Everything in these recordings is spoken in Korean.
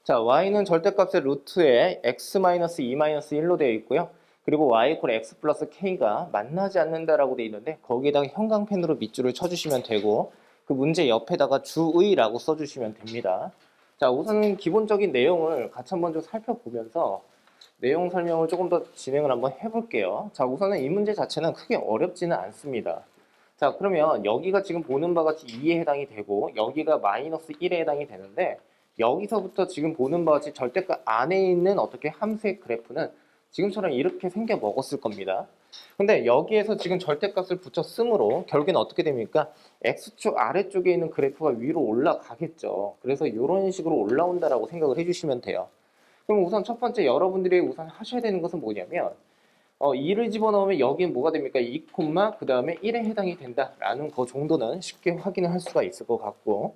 자, y는 절대값의 루트에 x-2-1로 되어 있고요. 그리고 y 이퀄 x 플러스 k가 만나지 않는다라고 되어 있는데 거기에다가 형광펜으로 밑줄을 쳐주시면 되고 그 문제 옆에다가 주의라고 써주시면 됩니다. 자, 우선은 기본적인 내용을 같이 한번 좀 살펴보면서 내용 설명을 조금 더 진행을 한번 해볼게요. 자, 우선은 이 문제 자체는 크게 어렵지는 않습니다. 자, 그러면 여기가 지금 보는 바와 같이 2에 해당이 되고 여기가 마이너스 1에 해당이 되는데 여기서부터 지금 보는 바와 같이 절대값 안에 있는 어떻게 함수의 그래프는 지금처럼 이렇게 생겨 먹었을 겁니다. 근데 여기에서 지금 절대값을 붙여 쓰므로 결국엔 어떻게 됩니까? X축 아래쪽에 있는 그래프가 위로 올라가겠죠. 그래서 이런 식으로 올라온다라고 생각을 해주시면 돼요. 그럼 우선 첫 번째 여러분들이 우선 하셔야 되는 것은 뭐냐면 2를 집어넣으면 여기는 뭐가 됩니까? 2, 그 다음에 1에 해당이 된다라는 거 정도는 쉽게 확인을 할 수가 있을 것 같고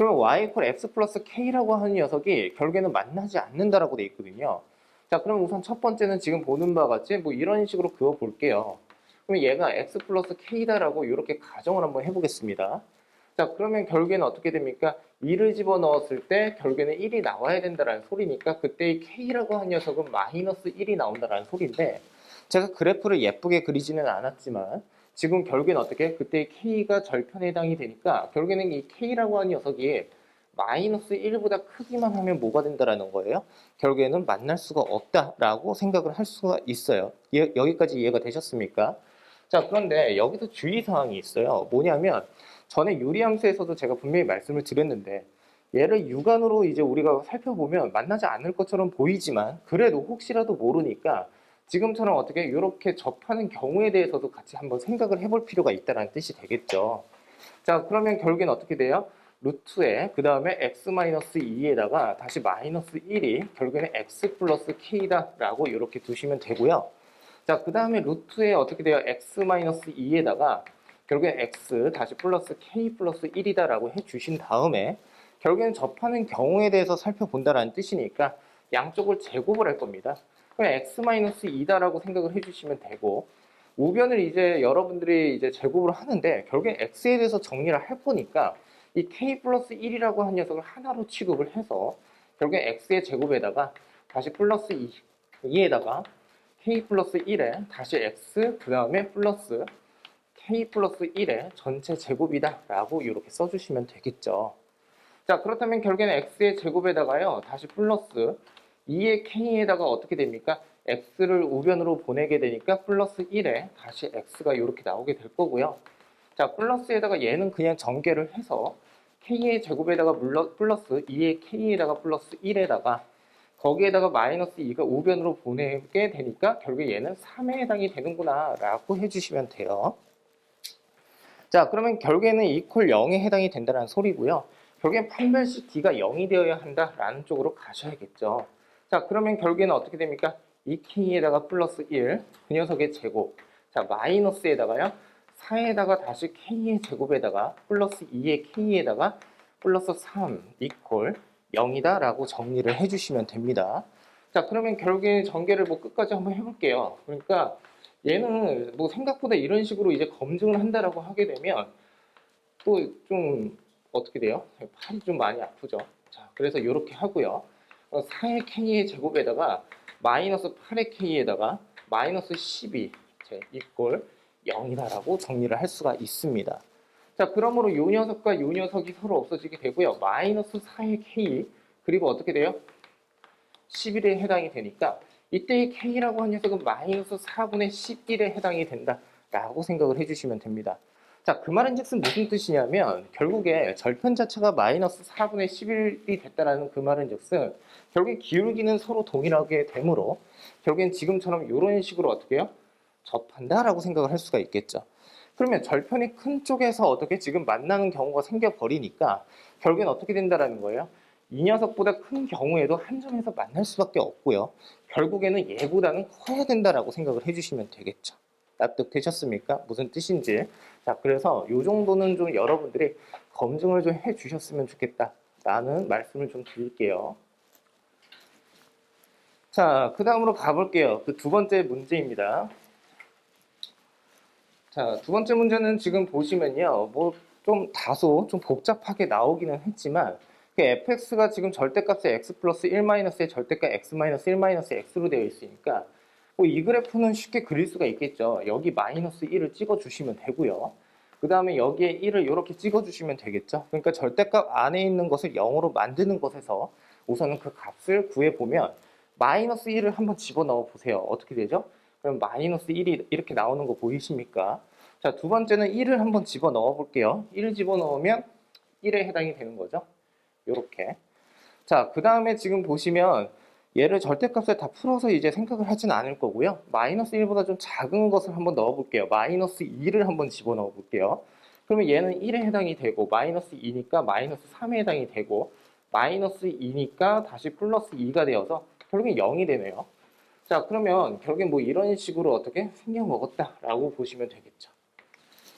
그러면 y 이퀄 x 플러스 k라고 하는 녀석이 결국에는 만나지 않는다라고 돼 있거든요. 자, 그럼 우선 첫 번째는 지금 보는 바와 같이 뭐 이런 식으로 그어 볼게요. 그럼 얘가 x 플러스 k다라고 이렇게 가정을 한번 해보겠습니다. 자, 그러면 결국에는 어떻게 됩니까? 2를 집어넣었을 때 결국에는 1이 나와야 된다라는 소리니까 그때 이 k라고 한 녀석은 마이너스 1이 나온다라는 소리인데 제가 그래프를 예쁘게 그리지는 않았지만 지금 결국에는 어떻게 그때 K가 절편에 해당이 되니까 결국에는 이 K라고 하는 녀석이 마이너스 1보다 크기만 하면 뭐가 된다라는 거예요? 결국에는 만날 수가 없다라고 생각을 할 수가 있어요. 여기까지 이해가 되셨습니까? 자, 그런데 여기서 주의사항이 있어요. 뭐냐면 전에 유리함수에서도 제가 분명히 말씀을 드렸는데 얘를 육안으로 이제 우리가 살펴보면 만나지 않을 것처럼 보이지만 그래도 혹시라도 모르니까 지금처럼 어떻게 이렇게 접하는 경우에 대해서도 같이 한번 생각을 해볼 필요가 있다는 뜻이 되겠죠. 자, 그러면 결국엔 어떻게 돼요? 루트에 그 다음에 x-2에다가 다시 마이너스 1이 결국에는 x 플러스 k다라고 이렇게 두시면 되고요. 자, 그 다음에 루트에 어떻게 돼요? x-2에다가 결국엔 x 다시 플러스 k 플러스 1이다라고 해주신 다음에 결국에는 접하는 경우에 대해서 살펴본다라는 뜻이니까 양쪽을 제곱을 할 겁니다. 그럼 x-2다라고 생각을 해주시면 되고 우변을 이제 여러분들이 이제 제곱을 하는데 결국엔 x에 대해서 정리를 할 거니까 이 k 플러스 1이라고 한 녀석을 하나로 취급을 해서 결국엔 x의 제곱에다가 다시 플러스 2에다가 k 플러스 1에 다시 x 그 다음에 플러스 k 플러스 1의 전체 제곱이다 라고 이렇게 써주시면 되겠죠. 자, 그렇다면 결국에는 x의 제곱에다가요 다시 플러스 2의 k에다가 어떻게 됩니까? x를 우변으로 보내게 되니까 플러스 1에 다시 x가 이렇게 나오게 될 거고요. 자, 플러스에다가 얘는 그냥 전개를 해서 k의 제곱에다가 플러스 2의 k에다가 플러스 1에다가 거기에다가 마이너스 2가 우변으로 보내게 되니까 결국에 얘는 3에 해당이 되는구나 라고 해주시면 돼요. 자, 그러면 결국에는 이퀄 0에 해당이 된다는 소리고요. 결국엔 판별식 d가 0이 되어야 한다라는 쪽으로 가셔야겠죠. 자, 그러면 결국에는 어떻게 됩니까? 2k에다가 플러스 1, 그 녀석의 제곱. 자, 마이너스에다가요. 4에다가 다시 k의 제곱에다가 플러스 2의 k에다가 플러스 3 이퀄 0이다 라고 정리를 해주시면 됩니다. 자, 그러면 결국에 전개를 뭐 끝까지 한번 해볼게요. 그러니까 얘는 뭐 생각보다 이런 식으로 이제 검증을 한다라고 하게 되면 또 좀 어떻게 돼요? 팔이 좀 많이 아프죠. 자, 그래서 이렇게 하고요. 4의 k의 제곱에다가 마이너스 8의 k에다가 마이너스 12 이꼴 0이다라고 정리를 할 수가 있습니다. 자, 그러므로 이 녀석과 이 녀석이 서로 없어지게 되고요. 마이너스 4의 k 그리고 어떻게 돼요? 11에 해당이 되니까 이때의 k라고 한 녀석은 마이너스 4분의 11에 해당이 된다라고 생각을 해주시면 됩니다. 자, 그 말은 즉슨 무슨 뜻이냐면 결국에 절편 자체가 마이너스 4분의 11이 됐다라는 그 말은 즉슨 결국에 기울기는 서로 동일하게 되므로 결국엔 지금처럼 이런 식으로 어떻게 해요? 접한다라고 생각을 할 수가 있겠죠. 그러면 절편이 큰 쪽에서 어떻게 지금 만나는 경우가 생겨버리니까 결국엔 어떻게 된다라는 거예요? 이 녀석보다 큰 경우에도 한 점에서 만날 수밖에 없고요. 결국에는 얘보다는 커야 된다라고 생각을 해주시면 되겠죠. 납득되셨습니까? 무슨 뜻인지. 자, 그래서 이 정도는 좀 여러분들이 검증을 좀 해주셨으면 좋겠다라는 말씀을 좀 드릴게요. 자, 그 다음으로 가볼게요. 그 두 번째 문제입니다. 자, 두 번째 문제는 지금 보시면요. 뭐 좀 다소 좀 복잡하게 나오기는 했지만 그 fx가 지금 절대값의 x 플러스 1 마이너스의 절대값 x 마이너스 1 마이너스 x로 되어 있으니까 뭐 이 그래프는 쉽게 그릴 수가 있겠죠. 여기 마이너스 1을 찍어주시면 되고요. 그 다음에 여기에 1을 이렇게 찍어주시면 되겠죠. 그러니까 절대값 안에 있는 것을 0으로 만드는 것에서 우선은 그 값을 구해보면 마이너스 1을 한번 집어넣어 보세요. 어떻게 되죠? 그럼 마이너스 1이 이렇게 나오는 거 보이십니까? 자, 두 번째는 1을 한번 집어넣어 볼게요. 1을 집어넣으면 1에 해당이 되는 거죠. 요렇게. 자, 그 다음에 지금 보시면 얘를 절대값을 다 풀어서 이제 생각을 하진 않을 거고요. 마이너스 1보다 좀 작은 것을 한번 넣어 볼게요. 마이너스 2를 한번 집어넣어 볼게요. 그러면 얘는 1에 해당이 되고 마이너스 2니까 마이너스 3에 해당이 되고 마이너스 2니까 다시 플러스 2가 되어서 결국엔 0이 되네요. 자, 그러면 결국엔 뭐 이런 식으로 어떻게 생겨먹었다라고 보시면 되겠죠.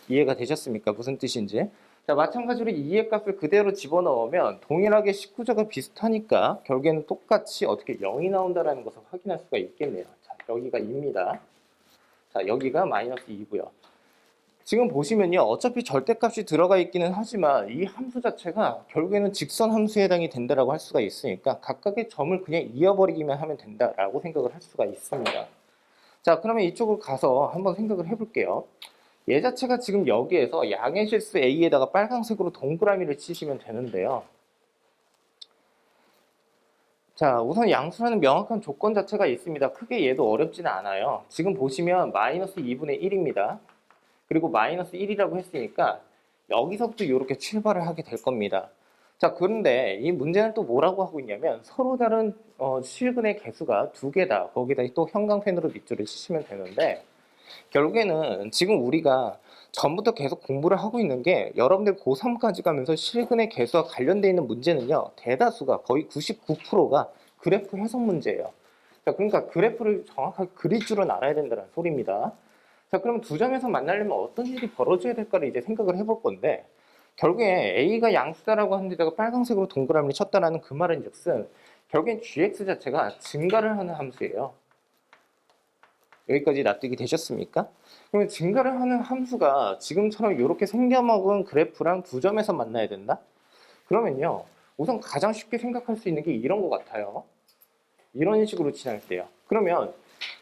이해가 되셨습니까? 무슨 뜻인지. 자, 마찬가지로 2의 값을 그대로 집어넣으면 동일하게 식구조가 비슷하니까 결국에는 똑같이 어떻게 0이 나온다는 것을 확인할 수가 있겠네요. 자, 여기가 2입니다. 자, 여기가 마이너스 2고요. 지금 보시면요. 어차피 절대값이 들어가 있기는 하지만 이 함수 자체가 결국에는 직선 함수에 해당이 된다라고 할 수가 있으니까 각각의 점을 그냥 이어버리기만 하면 된다라고 생각을 할 수가 있습니다. 자, 그러면 이쪽으로 가서 한번 생각을 해볼게요. 얘 자체가 지금 여기에서 양의 실수 A에다가 빨간색으로 동그라미를 치시면 되는데요. 자, 우선 양수라는 명확한 조건 자체가 있습니다. 크게 얘도 어렵지는 않아요. 지금 보시면 마이너스 2분의 1입니다. 그리고 마이너스 1이라고 했으니까 여기서부터 이렇게 출발을 하게 될 겁니다. 자, 그런데 이 문제는 또 뭐라고 하고 있냐면 서로 다른 실근의 개수가 두 개다. 거기다 또 형광펜으로 밑줄을 치시면 되는데 결국에는 지금 우리가 전부터 계속 공부를 하고 있는 게 여러분들 고3까지 가면서 실근의 개수와 관련되어 있는 문제는요. 대다수가 거의 99%가 그래프 해석 문제예요. 자, 그러니까 그래프를 정확하게 그릴 줄은 알아야 된다는 소리입니다. 자, 그럼 두 점에서 만나려면 어떤 일이 벌어져야 될까를 이제 생각을 해볼 건데 결국에 A가 양수다라고 하는 데다가 빨간색으로 동그라미를 쳤다라는 그 말은 즉슨 결국엔 gx 자체가 증가를 하는 함수예요. 여기까지 납득이 되셨습니까? 그러면 증가를 하는 함수가 지금처럼 이렇게 생겨먹은 그래프랑 두 점에서 만나야 된다? 그러면요, 우선 가장 쉽게 생각할 수 있는 게 이런 것 같아요. 이런 식으로 지날게요. 그러면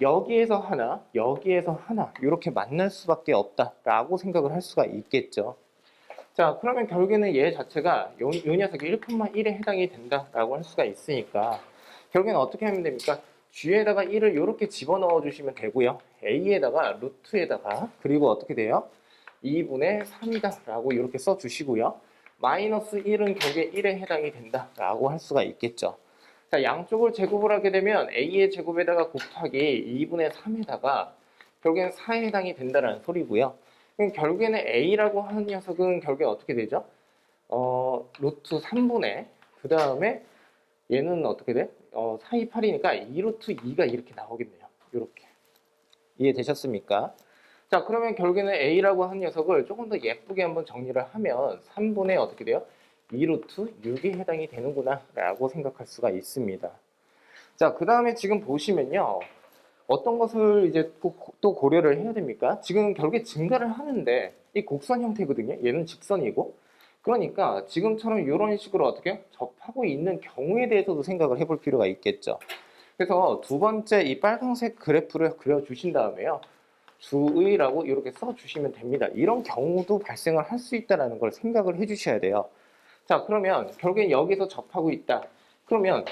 여기에서 하나, 여기에서 하나 이렇게 만날 수밖에 없다라고 생각을 할 수가 있겠죠. 자, 그러면 결국에는 얘 자체가 요 녀석이 1,1에 해당이 된다라고 할 수가 있으니까 결국에는 어떻게 하면 됩니까? G에다가 1을 이렇게 집어넣어 주시면 되고요. A에다가 루트에다가 그리고 어떻게 돼요? 2분의 3이다 라고 이렇게 써주시고요. 마이너스 1은 결국에 1에 해당이 된다 라고 할 수가 있겠죠. 자, 양쪽을 제곱을 하게 되면 A의 제곱에다가 곱하기 2분의 3에다가 결국엔 4에 해당이 된다는 소리고요. 그럼 결국에는 A라고 하는 녀석은 결국에 어떻게 되죠? 루트 3분의 그 다음에 얘는 어떻게 돼? 4, 2, 8이니까 2루트 2가 이렇게 나오겠네요. 이렇게. 이해되셨습니까? 자, 그러면 결국에는 A라고 하는 녀석을 조금 더 예쁘게 한번 정리를 하면 3분의 어떻게 돼요? 2루트 6이 해당이 되는구나 라고 생각할 수가 있습니다. 자, 그 다음에 지금 보시면요. 어떤 것을 이제 또 고려를 해야 됩니까? 지금 결국에 증가를 하는데 이 곡선 형태거든요. 얘는 직선이고. 그러니까 지금처럼 이런 식으로 어떻게 접하고 있는 경우에 대해서도 생각을 해볼 필요가 있겠죠. 그래서 두 번째 이 빨간색 그래프를 그려주신 다음에요. 주의라고 이렇게 써주시면 됩니다. 이런 경우도 발생을 할 수 있다는 걸 생각을 해주셔야 돼요. 자, 그러면 결국엔 여기서 접하고 있다. 그러면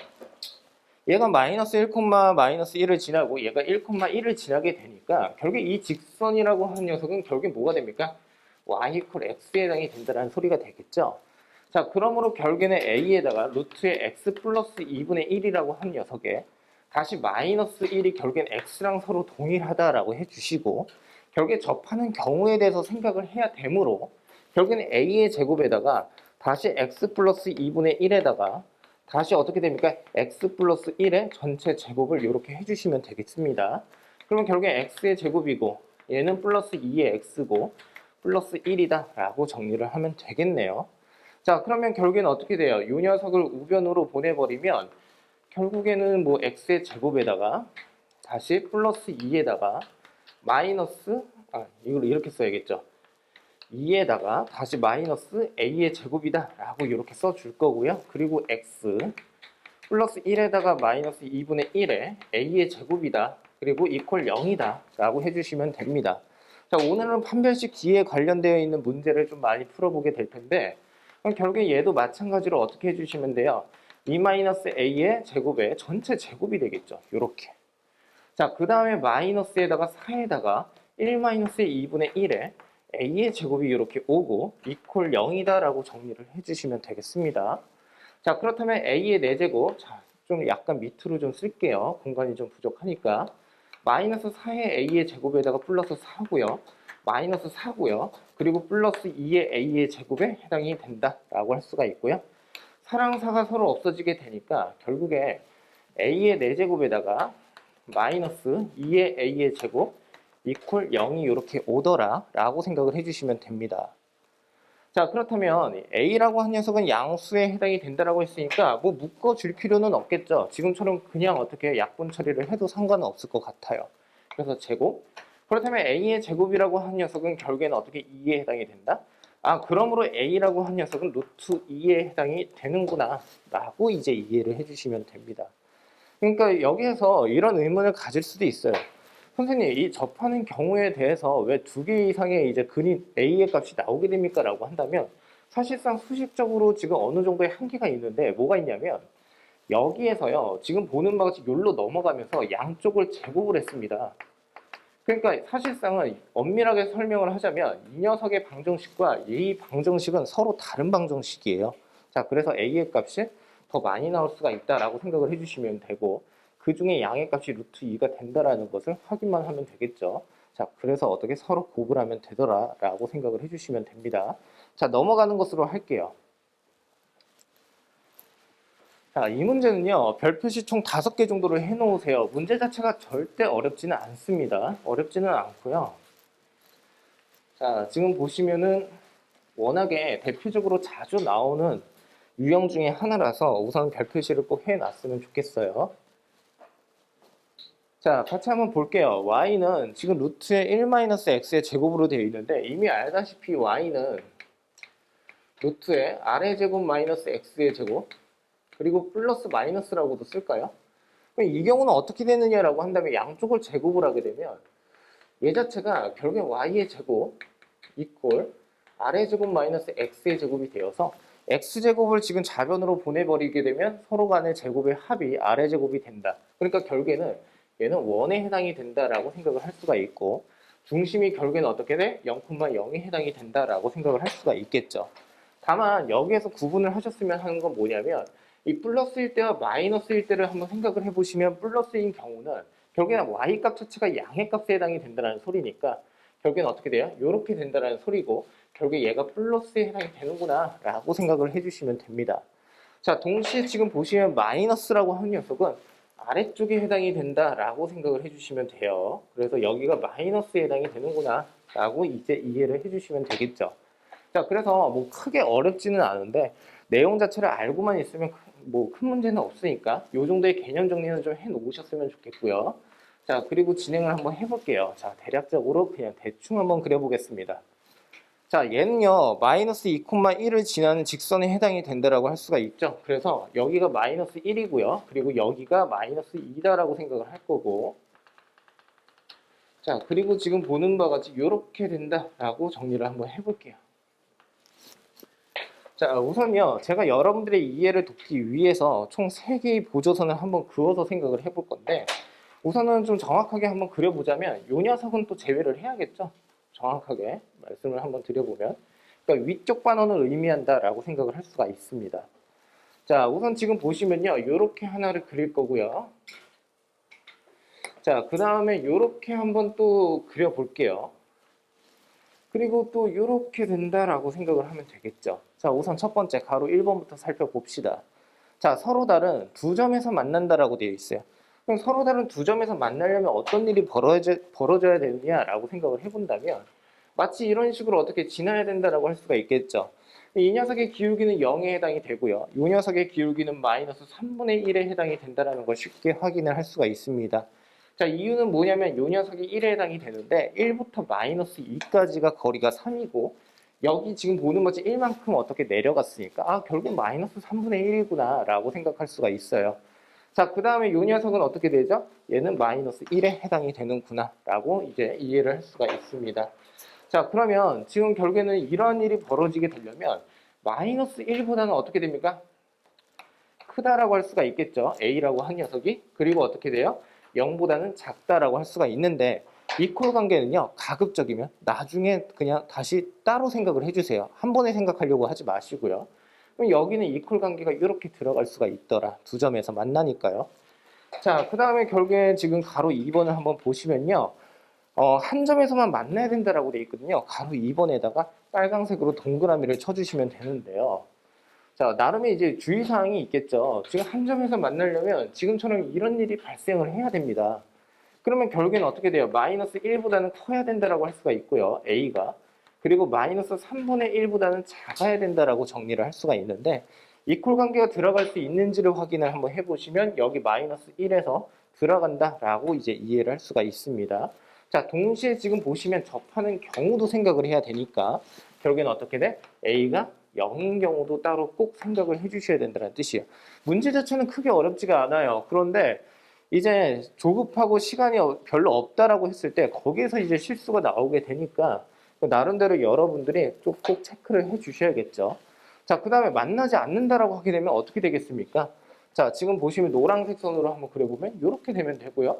얘가 마이너스 1, 마이너스 1을 지나고 얘가 1,1을 지나게 되니까 결국 이 직선이라고 하는 녀석은 결국에 뭐가 됩니까? y 이퀄 x에 해당이 된다는 소리가 되겠죠. 자, 그러므로 결국에는 a에다가 루트의 x 플러스 2분의 1이라고 하는 녀석에 다시 마이너스 1이 결국엔 x랑 서로 동일하다라고 해주시고 결국에 접하는 경우에 대해서 생각을 해야 되므로 결국에는 a의 제곱에다가 다시 x 플러스 2분의 1에다가 다시 어떻게 됩니까? x 플러스 1의 전체 제곱을 이렇게 해주시면 되겠습니다. 그러면 결국에 x의 제곱이고 얘는 플러스 2의 x고 플러스 1이다 라고 정리를 하면 되겠네요. 자, 그러면 결국에는 어떻게 돼요? 이 녀석을 우변으로 보내버리면 결국에는 뭐 x의 제곱에다가 다시 플러스 2에다가 마이너스 이걸 이렇게 써야겠죠. 2에다가 다시 마이너스 a의 제곱이다 라고 이렇게 써줄 거고요. 그리고 x 플러스 1에다가 마이너스 2분의 1에 a의 제곱이다. 그리고 이퀄 0이다 라고 해주시면 됩니다. 자, 오늘은 판별식 D에 관련되어 있는 문제를 좀 많이 풀어보게 될 텐데, 그럼 결국에 얘도 마찬가지로 어떻게 해주시면 돼요? 2-a의 제곱의 전체 제곱이 되겠죠. 요렇게. 자, 그 다음에 마이너스에다가 4에다가 1-2분의 1에 a의 제곱이 이렇게 오고 이퀄 0이다 라고 정리를 해주시면 되겠습니다. 자, 그렇다면 a의 4제곱, 자, 좀 약간 밑으로 좀 쓸게요. 공간이 좀 부족하니까. 마이너스 4의 a의 제곱에다가 플러스 4고요. 마이너스 4고요. 그리고 플러스 2의 a의 제곱에 해당이 된다라고 할 수가 있고요. 4랑 4가 서로 없어지게 되니까 결국에 a의 4제곱에다가 마이너스 2의 a의 제곱 이퀄 0이 이렇게 오더라 라고 생각을 해주시면 됩니다. 자, 그렇다면 a라고 한 녀석은 양수에 해당이 된다라고 했으니까 뭐 묶어줄 필요는 없겠죠. 지금처럼 그냥 어떻게 약분 처리를 해도 상관은 없을 것 같아요. 그래서 제곱. 그렇다면 a의 제곱이라고 한 녀석은 결국에는 어떻게 2에 해당이 된다? 아, 그러므로 a라고 한 녀석은 루트 2에 해당이 되는구나 라고 이제 이해를 해주시면 됩니다. 그러니까 여기에서 이런 의문을 가질 수도 있어요. 선생님, 이 접하는 경우에 대해서 왜 2개 이상의 이제 근이 a의 값이 나오게 됩니까? 라고 한다면 사실상 수식적으로 지금 어느 정도의 한계가 있는데 뭐가 있냐면 여기에서요, 지금 보는 바와 같이 요로 넘어가면서 양쪽을 제곱을 했습니다. 그러니까 사실상은 엄밀하게 설명을 하자면 이 녀석의 방정식과 이 방정식은 서로 다른 방정식이에요. 자, 그래서 a의 값이 더 많이 나올 수가 있다라고 생각을 해주시면 되고, 그 중에 양의 값이 루트 2가 된다라는 것을 확인만 하면 되겠죠. 자, 그래서 어떻게 서로 곱을 하면 되더라라고 생각을 해주시면 됩니다. 자, 넘어가는 것으로 할게요. 자, 이 문제는요, 별표시 총 5개 정도를 해놓으세요. 문제 자체가 절대 어렵지는 않습니다. 어렵지는 않고요. 자, 지금 보시면은 워낙에 대표적으로 자주 나오는 유형 중에 하나라서 우선 별표시를 꼭 해놨으면 좋겠어요. 자, 같이 한번 볼게요. y는 지금 루트의 1-x의 제곱으로 되어 있는데 이미 알다시피 y는 루트의 r의 제곱 마이너스 x의 제곱 그리고 플러스 마이너스라고도 쓸까요? 그럼 이 경우는 어떻게 되느냐라고 한다면 양쪽을 제곱을 하게 되면 얘 자체가 결국엔 y의 제곱 이퀄 r의 제곱 마이너스 x의 제곱이 되어서 x제곱을 지금 좌변으로 보내버리게 되면 서로 간의 제곱의 합이 r의 제곱이 된다. 그러니까 결국에는 얘는 원에 해당이 된다라고 생각을 할 수가 있고 중심이 결국에는 어떻게 돼? 0,0에 해당이 된다라고 생각을 할 수가 있겠죠. 다만 여기에서 구분을 하셨으면 하는 건 뭐냐면 이 플러스일 때와 마이너스일 때를 한번 생각을 해보시면 플러스인 경우는 결국에는 y값 자체가 양의 값에 해당이 된다는 소리니까 결국에는 어떻게 돼요? 이렇게 된다는 소리고 결국에 얘가 플러스에 해당이 되는구나 라고 생각을 해주시면 됩니다. 자, 동시에 지금 보시면 마이너스라고 하는 녀석은 아래쪽에 해당이 된다라고 생각을 해주시면 돼요. 그래서 여기가 마이너스에 해당이 되는구나 라고 이제 이해를 해주시면 되겠죠. 자, 그래서 뭐 크게 어렵지는 않은데 내용 자체를 알고만 있으면 뭐 큰 문제는 없으니까 이 정도의 개념 정리는 좀 해놓으셨으면 좋겠고요. 자, 그리고 진행을 한번 해볼게요. 자, 대략적으로 그냥 대충 한번 그려보겠습니다. 자, 얘는요, 마이너스 2,1을 지나는 직선에 해당이 된다라고 할 수가 있죠. 그래서 여기가 마이너스 1이고요. 그리고 여기가 마이너스 2다라고 생각을 할 거고. 자, 그리고 지금 보는 바와 같이 이렇게 된다라고 정리를 한번 해볼게요. 자, 우선요, 제가 여러분들의 이해를 돕기 위해서 총 3개의 보조선을 한번 그어서 생각을 해볼 건데, 우선은 좀 정확하게 한번 그려보자면, 이 녀석은 또 제외를 해야겠죠? 정확하게 말씀을 한번 드려보면. 그러니까 위쪽 반원을 의미한다라고 생각을 할 수가 있습니다. 자, 우선 지금 보시면요, 이렇게 하나를 그릴 거고요. 자, 그 다음에 이렇게 한번 또 그려볼게요. 그리고 또 이렇게 된다라고 생각을 하면 되겠죠. 자, 우선 첫 번째 가로 1번부터 살펴봅시다. 자, 서로 다른 두 점에서 만난다라고 되어 있어요. 그럼 서로 다른 두 점에서 만나려면 어떤 일이 벌어져야 되느냐라고 생각을 해본다면 마치 이런 식으로 어떻게 지나야 된다라고 할 수가 있겠죠. 이 녀석의 기울기는 0에 해당이 되고요. 이 녀석의 기울기는 마이너스 3분의 1에 해당이 된다는 걸 쉽게 확인을 할 수가 있습니다. 자, 이유는 뭐냐면 이 녀석이 1에 해당이 되는데 1부터 마이너스 2까지가 거리가 3이고 여기 지금 보는 것이 1만큼 어떻게 내려갔으니까 아 결국 마이너스 3분의 1이구나 라고 생각할 수가 있어요. 자, 그 다음에 이 녀석은 어떻게 되죠? 얘는 마이너스 1에 해당이 되는구나 라고 이제 이해를 할 수가 있습니다. 자, 그러면 지금 결국에는 이러한 일이 벌어지게 되려면 마이너스 1보다는 어떻게 됩니까? 크다라고 할 수가 있겠죠. A라고 한 녀석이. 그리고 어떻게 돼요? 0보다는 작다라고 할 수가 있는데 이퀄 관계는요. 가급적이면 나중에 그냥 다시 따로 생각을 해주세요. 한 번에 생각하려고 하지 마시고요. 그럼 여기는 이퀄 관계가 이렇게 들어갈 수가 있더라. 두 점에서 만나니까요. 자, 그 다음에 결국에 지금 가로 2번을 한번 보시면요. 한 점에서만 만나야 된다라고 돼 있거든요. 가로 2번에다가 빨강색으로 동그라미를 쳐주시면 되는데요. 자, 나름의 이제 주의사항이 있겠죠. 지금 한 점에서 만나려면 지금처럼 이런 일이 발생을 해야 됩니다. 그러면 결국에는 어떻게 돼요? 마이너스 1보다는 커야 된다라고 할 수가 있고요. A가. 그리고 마이너스 3분의 1보다는 작아야 된다라고 정리를 할 수가 있는데 이퀄 관계가 들어갈 수 있는지를 확인을 한번 해보시면 여기 마이너스 1에서 들어간다라고 이제 이해를 할 수가 있습니다. 자, 동시에 지금 보시면 접하는 경우도 생각을 해야 되니까 결국에는 어떻게 돼? A가 0인 경우도 따로 꼭 생각을 해주셔야 된다는 뜻이에요. 문제 자체는 크게 어렵지가 않아요. 그런데 이제 조급하고 시간이 별로 없다라고 했을 때 거기에서 이제 실수가 나오게 되니까 나름대로 여러분들이 좀 꼭 체크를 해 주셔야겠죠. 자, 그 다음에 만나지 않는다라고 하게 되면 어떻게 되겠습니까? 자, 지금 보시면 노란색 선으로 한번 그려보면 이렇게 되면 되고요.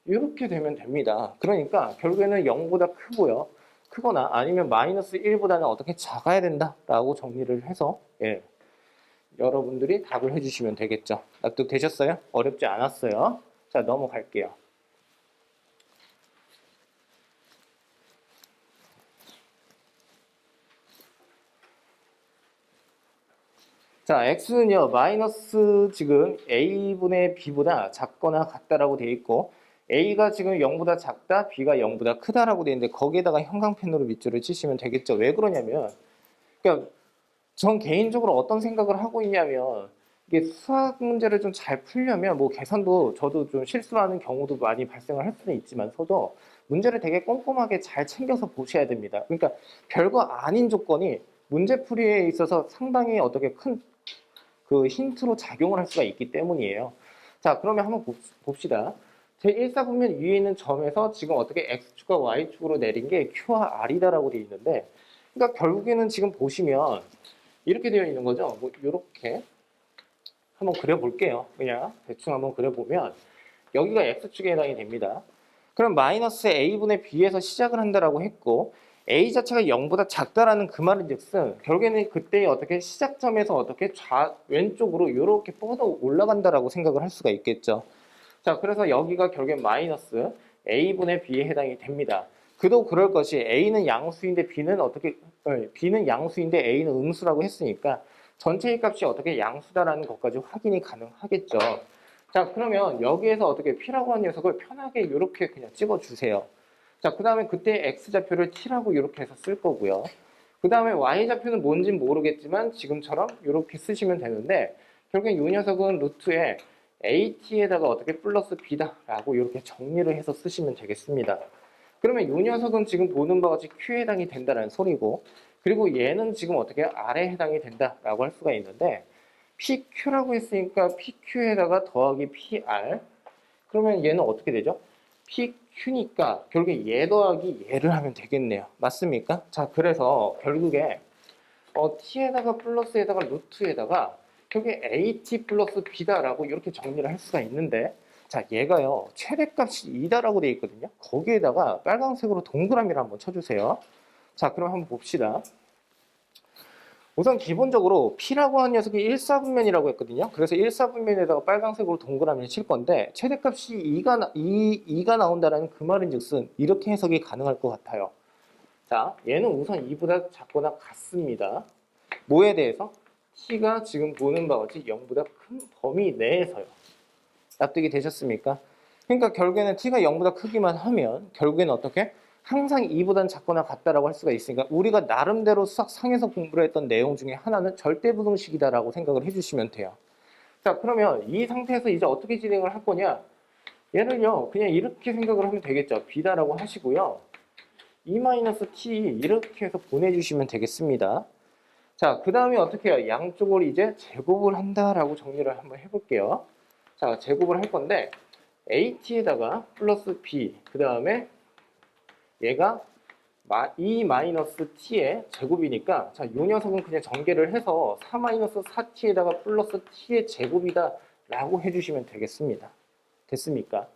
이렇게 되면 됩니다. 그러니까 결국에는 0보다 크고요. 크거나 아니면 마이너스 1보다는 어떻게 작아야 된다라고 정리를 해서 예, 여러분들이 답을 해주시면 되겠죠. 납득되셨어요? 어렵지 않았어요. 자, 넘어갈게요. 자, x는요, 마이너스 지금 a분의 b보다 작거나 같다라고 되어 있고, a가 지금 0보다 작다, b가 0보다 크다라고 되어 있는데, 거기에다가 형광펜으로 밑줄을 치시면 되겠죠. 왜 그러냐면, 그러니까 전 개인적으로 어떤 생각을 하고 있냐면, 이게 수학 문제를 좀 잘 풀려면, 뭐 계산도 저도 좀 실수하는 경우도 많이 발생을 할 수는 있지만서도, 문제를 되게 꼼꼼하게 잘 챙겨서 보셔야 됩니다. 그러니까 별거 아닌 조건이 문제풀이에 있어서 상당히 어떻게 큰 그 힌트로 작용을 할 수가 있기 때문이에요. 자, 그러면 한번 봅시다. 제1사분면 위에 있는 점에서 지금 어떻게 X축과 Y축으로 내린 게 Q와 R이다라고 되어 있는데, 그러니까 결국에는 지금 보시면 이렇게 되어 있는 거죠. 뭐 이렇게 한번 그려볼게요. 그냥 대충 한번 그려보면 여기가 X축에 해당이 됩니다. 그럼 마이너스 A분의 B에서 시작을 한다라고 했고 A 자체가 0보다 작다라는 그 말은 즉슨 결국에는 그때 어떻게 시작점에서 어떻게 왼쪽으로 이렇게 뻗어 올라간다라고 생각을 할 수가 있겠죠. 자, 그래서 여기가 결국엔 마이너스 A분의 B에 해당이 됩니다. 그도 그럴 것이 A는 양수인데 B는 양수인데 A는 음수라고 했으니까 전체의 값이 어떻게 양수다라는 것까지 확인이 가능하겠죠. 자, 그러면 여기에서 어떻게 P라고 하는 녀석을 편하게 이렇게 그냥 찍어주세요. 자, 그 다음에 그때 X좌표를 T라고 이렇게 해서 쓸 거고요. 그 다음에 Y좌표는 뭔진 모르겠지만 지금처럼 이렇게 쓰시면 되는데 결국엔 이 녀석은 루트에 AT에다가 어떻게 플러스 B다라고 이렇게 정리를 해서 쓰시면 되겠습니다. 그러면 이 녀석은 지금 보는 바와 같이 Q에 해당이 된다는 소리고 그리고 얘는 지금 어떻게 R에 해당이 된다라고 할 수가 있는데 PQ라고 했으니까 PQ에다가 더하기 PR 그러면 얘는 어떻게 되죠? PQ니까 결국에 얘 더하기 얘를 하면 되겠네요. 맞습니까? 자, 그래서 결국에 T에다가 플러스에다가 루트에다가 결국에 AT 플러스 B다라고 이렇게 정리를 할 수가 있는데 자, 얘가요. 최대값이 2다라고 되어 있거든요. 거기에다가 빨간색으로 동그라미를 한번 쳐주세요. 자, 그럼 한번 봅시다. 우선 기본적으로 P라고 하는 녀석이 1사분면이라고 했거든요. 그래서 1사분면에다가 빨간색으로 동그라미를 칠 건데 최대값이 2가 나온다는 그 말인 즉슨 이렇게 해석이 가능할 것 같아요. 자, 얘는 우선 2보다 작거나 같습니다. 뭐에 대해서? T가 지금 보는 바와 같이 0보다 큰 범위 내에서요. 납득이 되셨습니까? 그러니까 결국에는 T가 0보다 크기만 하면 결국에는 어떻게? 항상 2보다는 작거나 같다라고 할 수가 있으니까 우리가 나름대로 수학상에서 공부를 했던 내용 중에 하나는 절대부등식이다라고 생각을 해주시면 돼요. 자, 그러면 이 상태에서 이제 어떻게 진행을 할 거냐? 얘는요, 그냥 이렇게 생각을 하면 되겠죠. B다라고 하시고요. e-t 이렇게 해서 보내주시면 되겠습니다. 자, 그 다음에 어떻게 해요? 양쪽을 이제 제곱을 한다라고 정리를 한번 해볼게요. 자, 제곱을 할 건데 at에다가 플러스 b, 그 다음에 얘가 e-t의 제곱이니까, 자, 이 녀석은 그냥 전개를 해서 4-4t에다가 플러스 t의 제곱이다 라고 해주시면 되겠습니다. 됐습니까?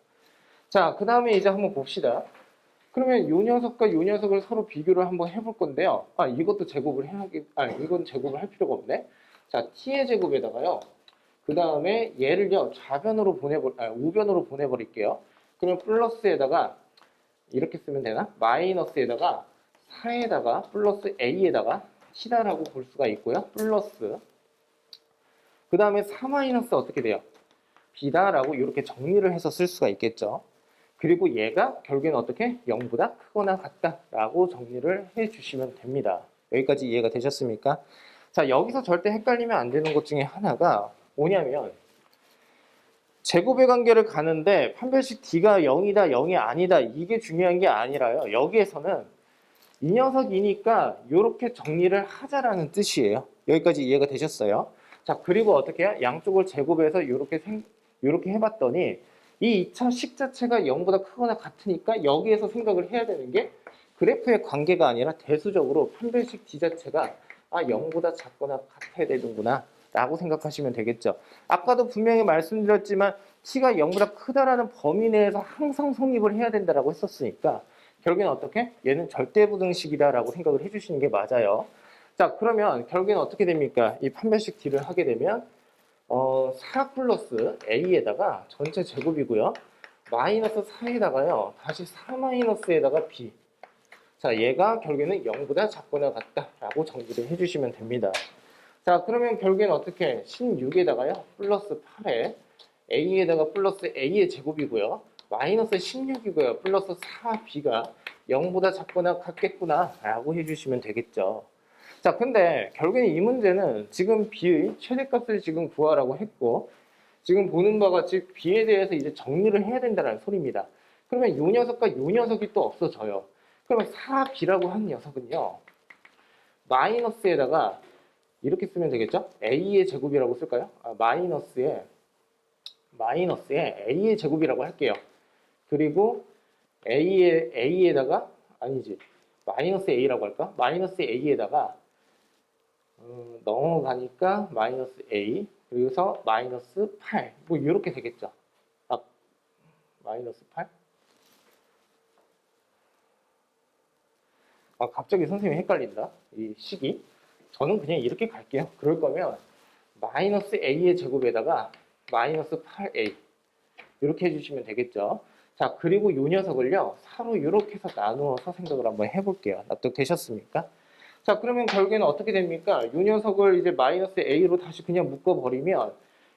자, 그 다음에 이제 한번 봅시다. 그러면 이 녀석과 이 녀석을 서로 비교를 한번 해볼 건데요. 이것도 제곱을 이건 제곱을 할 필요가 없네. 자, t의 제곱에다가요. 그 다음에 얘를요, 우변으로 보내버릴게요. 그러면 플러스에다가, 이렇게 쓰면 되나? 마이너스에다가 4에다가 플러스 a에다가 t다라고 볼 수가 있고요. 플러스, 그 다음에 4 마이너스 어떻게 돼요? b다라고 이렇게 정리를 해서 쓸 수가 있겠죠. 그리고 얘가 결국에는 어떻게? 0보다 크거나 같다라고 정리를 해주시면 됩니다. 여기까지 이해가 되셨습니까? 자, 여기서 절대 헷갈리면 안 되는 것 중에 하나가 뭐냐면, 제곱의 관계를 가는데 판별식 d가 0이다, 0이 아니다, 이게 중요한 게 아니라요. 여기에서는 이 녀석이니까 이렇게 정리를 하자라는 뜻이에요. 여기까지 이해가 되셨어요? 자, 그리고 어떻게 해요? 양쪽을 제곱해서 이렇게 해봤더니 이 2차 식 자체가 0보다 크거나 같으니까 여기에서 생각을 해야 되는 게 그래프의 관계가 아니라 대수적으로 판별식 d 자체가 0보다 작거나 같아야 되는구나 라고 생각하시면 되겠죠. 아까도 분명히 말씀드렸지만 t가 0보다 크다라는 범위 내에서 항상 성립을 해야 된다라고 했었으니까 결국에는 어떻게? 얘는 절대부등식이다라고 생각을 해주시는 게 맞아요. 자, 그러면 결국에는 어떻게 됩니까? 이 판별식 d를 하게 되면 4 플러스 a에다가 전체 제곱이고요. 마이너스 4에다가요. 다시 4 마이너스에다가 b. 자, 얘가 결국에는 0보다 작거나 같다라고 정리를 해주시면 됩니다. 자, 그러면 결국에는 어떻게? 16에다가요. 플러스 8에 a에다가 플러스 a의 제곱이고요. 마이너스 16이고요. 플러스 4b가 0보다 작거나 같겠구나 라고 해주시면 되겠죠. 자, 근데 결국엔 이 문제는 지금 b의 최대값을 지금 구하라고 했고, 지금 보는 바와 같이 b에 대해서 이제 정리를 해야 된다는 소리입니다. 그러면 이 녀석과 이 녀석이 또 없어져요. 그러면 4b라고 한 녀석은요, 마이너스에다가 이렇게 쓰면 되겠죠? a의 제곱이라고 쓸까요? 마이너스에 a의 제곱이라고 할게요. 그리고 a에다가 마이너스 a라고 할까? 마이너스 a에다가 넘어가니까 마이너스 a, 그래서 마이너스 8, 뭐 이렇게 되겠죠. 마이너스 8? 갑자기 선생님이 헷갈린다. 이 식이. 저는 그냥 이렇게 갈게요. 그럴 거면 마이너스 a의 제곱에다가 마이너스 8a 이렇게 해주시면 되겠죠. 자, 그리고 이 녀석을요, 사로 이렇게 해서 나누어서 생각을 한번 해볼게요. 납득되셨습니까? 자, 그러면 결국에는 어떻게 됩니까? 이 녀석을 이제 마이너스 a로 다시 그냥 묶어버리면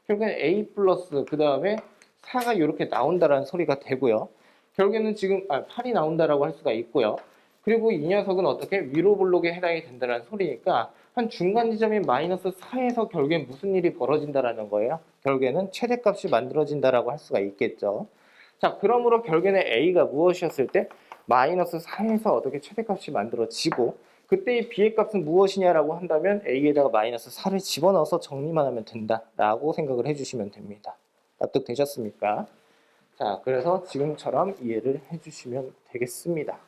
결국에는 a 플러스 그 다음에 4가 이렇게 나온다라는 소리가 되고요. 결국에는 지금 8이 나온다라고 할 수가 있고요. 그리고 이 녀석은 어떻게? 위로 블록에 해당이 된다는 소리니까 한 중간 지점인 마이너스 4에서 결국엔 무슨 일이 벌어진다라는 거예요. 결국에는 최대값이 만들어진다라고 할 수가 있겠죠. 자, 그러므로 결국에는 a가 무엇이었을 때? 마이너스 4에서 어떻게 최대값이 만들어지고, 그때의 b의 값은 무엇이냐라고 한다면 a에다가 마이너스 4를 집어넣어서 정리만 하면 된다라고 생각을 해주시면 됩니다. 납득되셨습니까? 자, 그래서 지금처럼 이해를 해주시면 되겠습니다.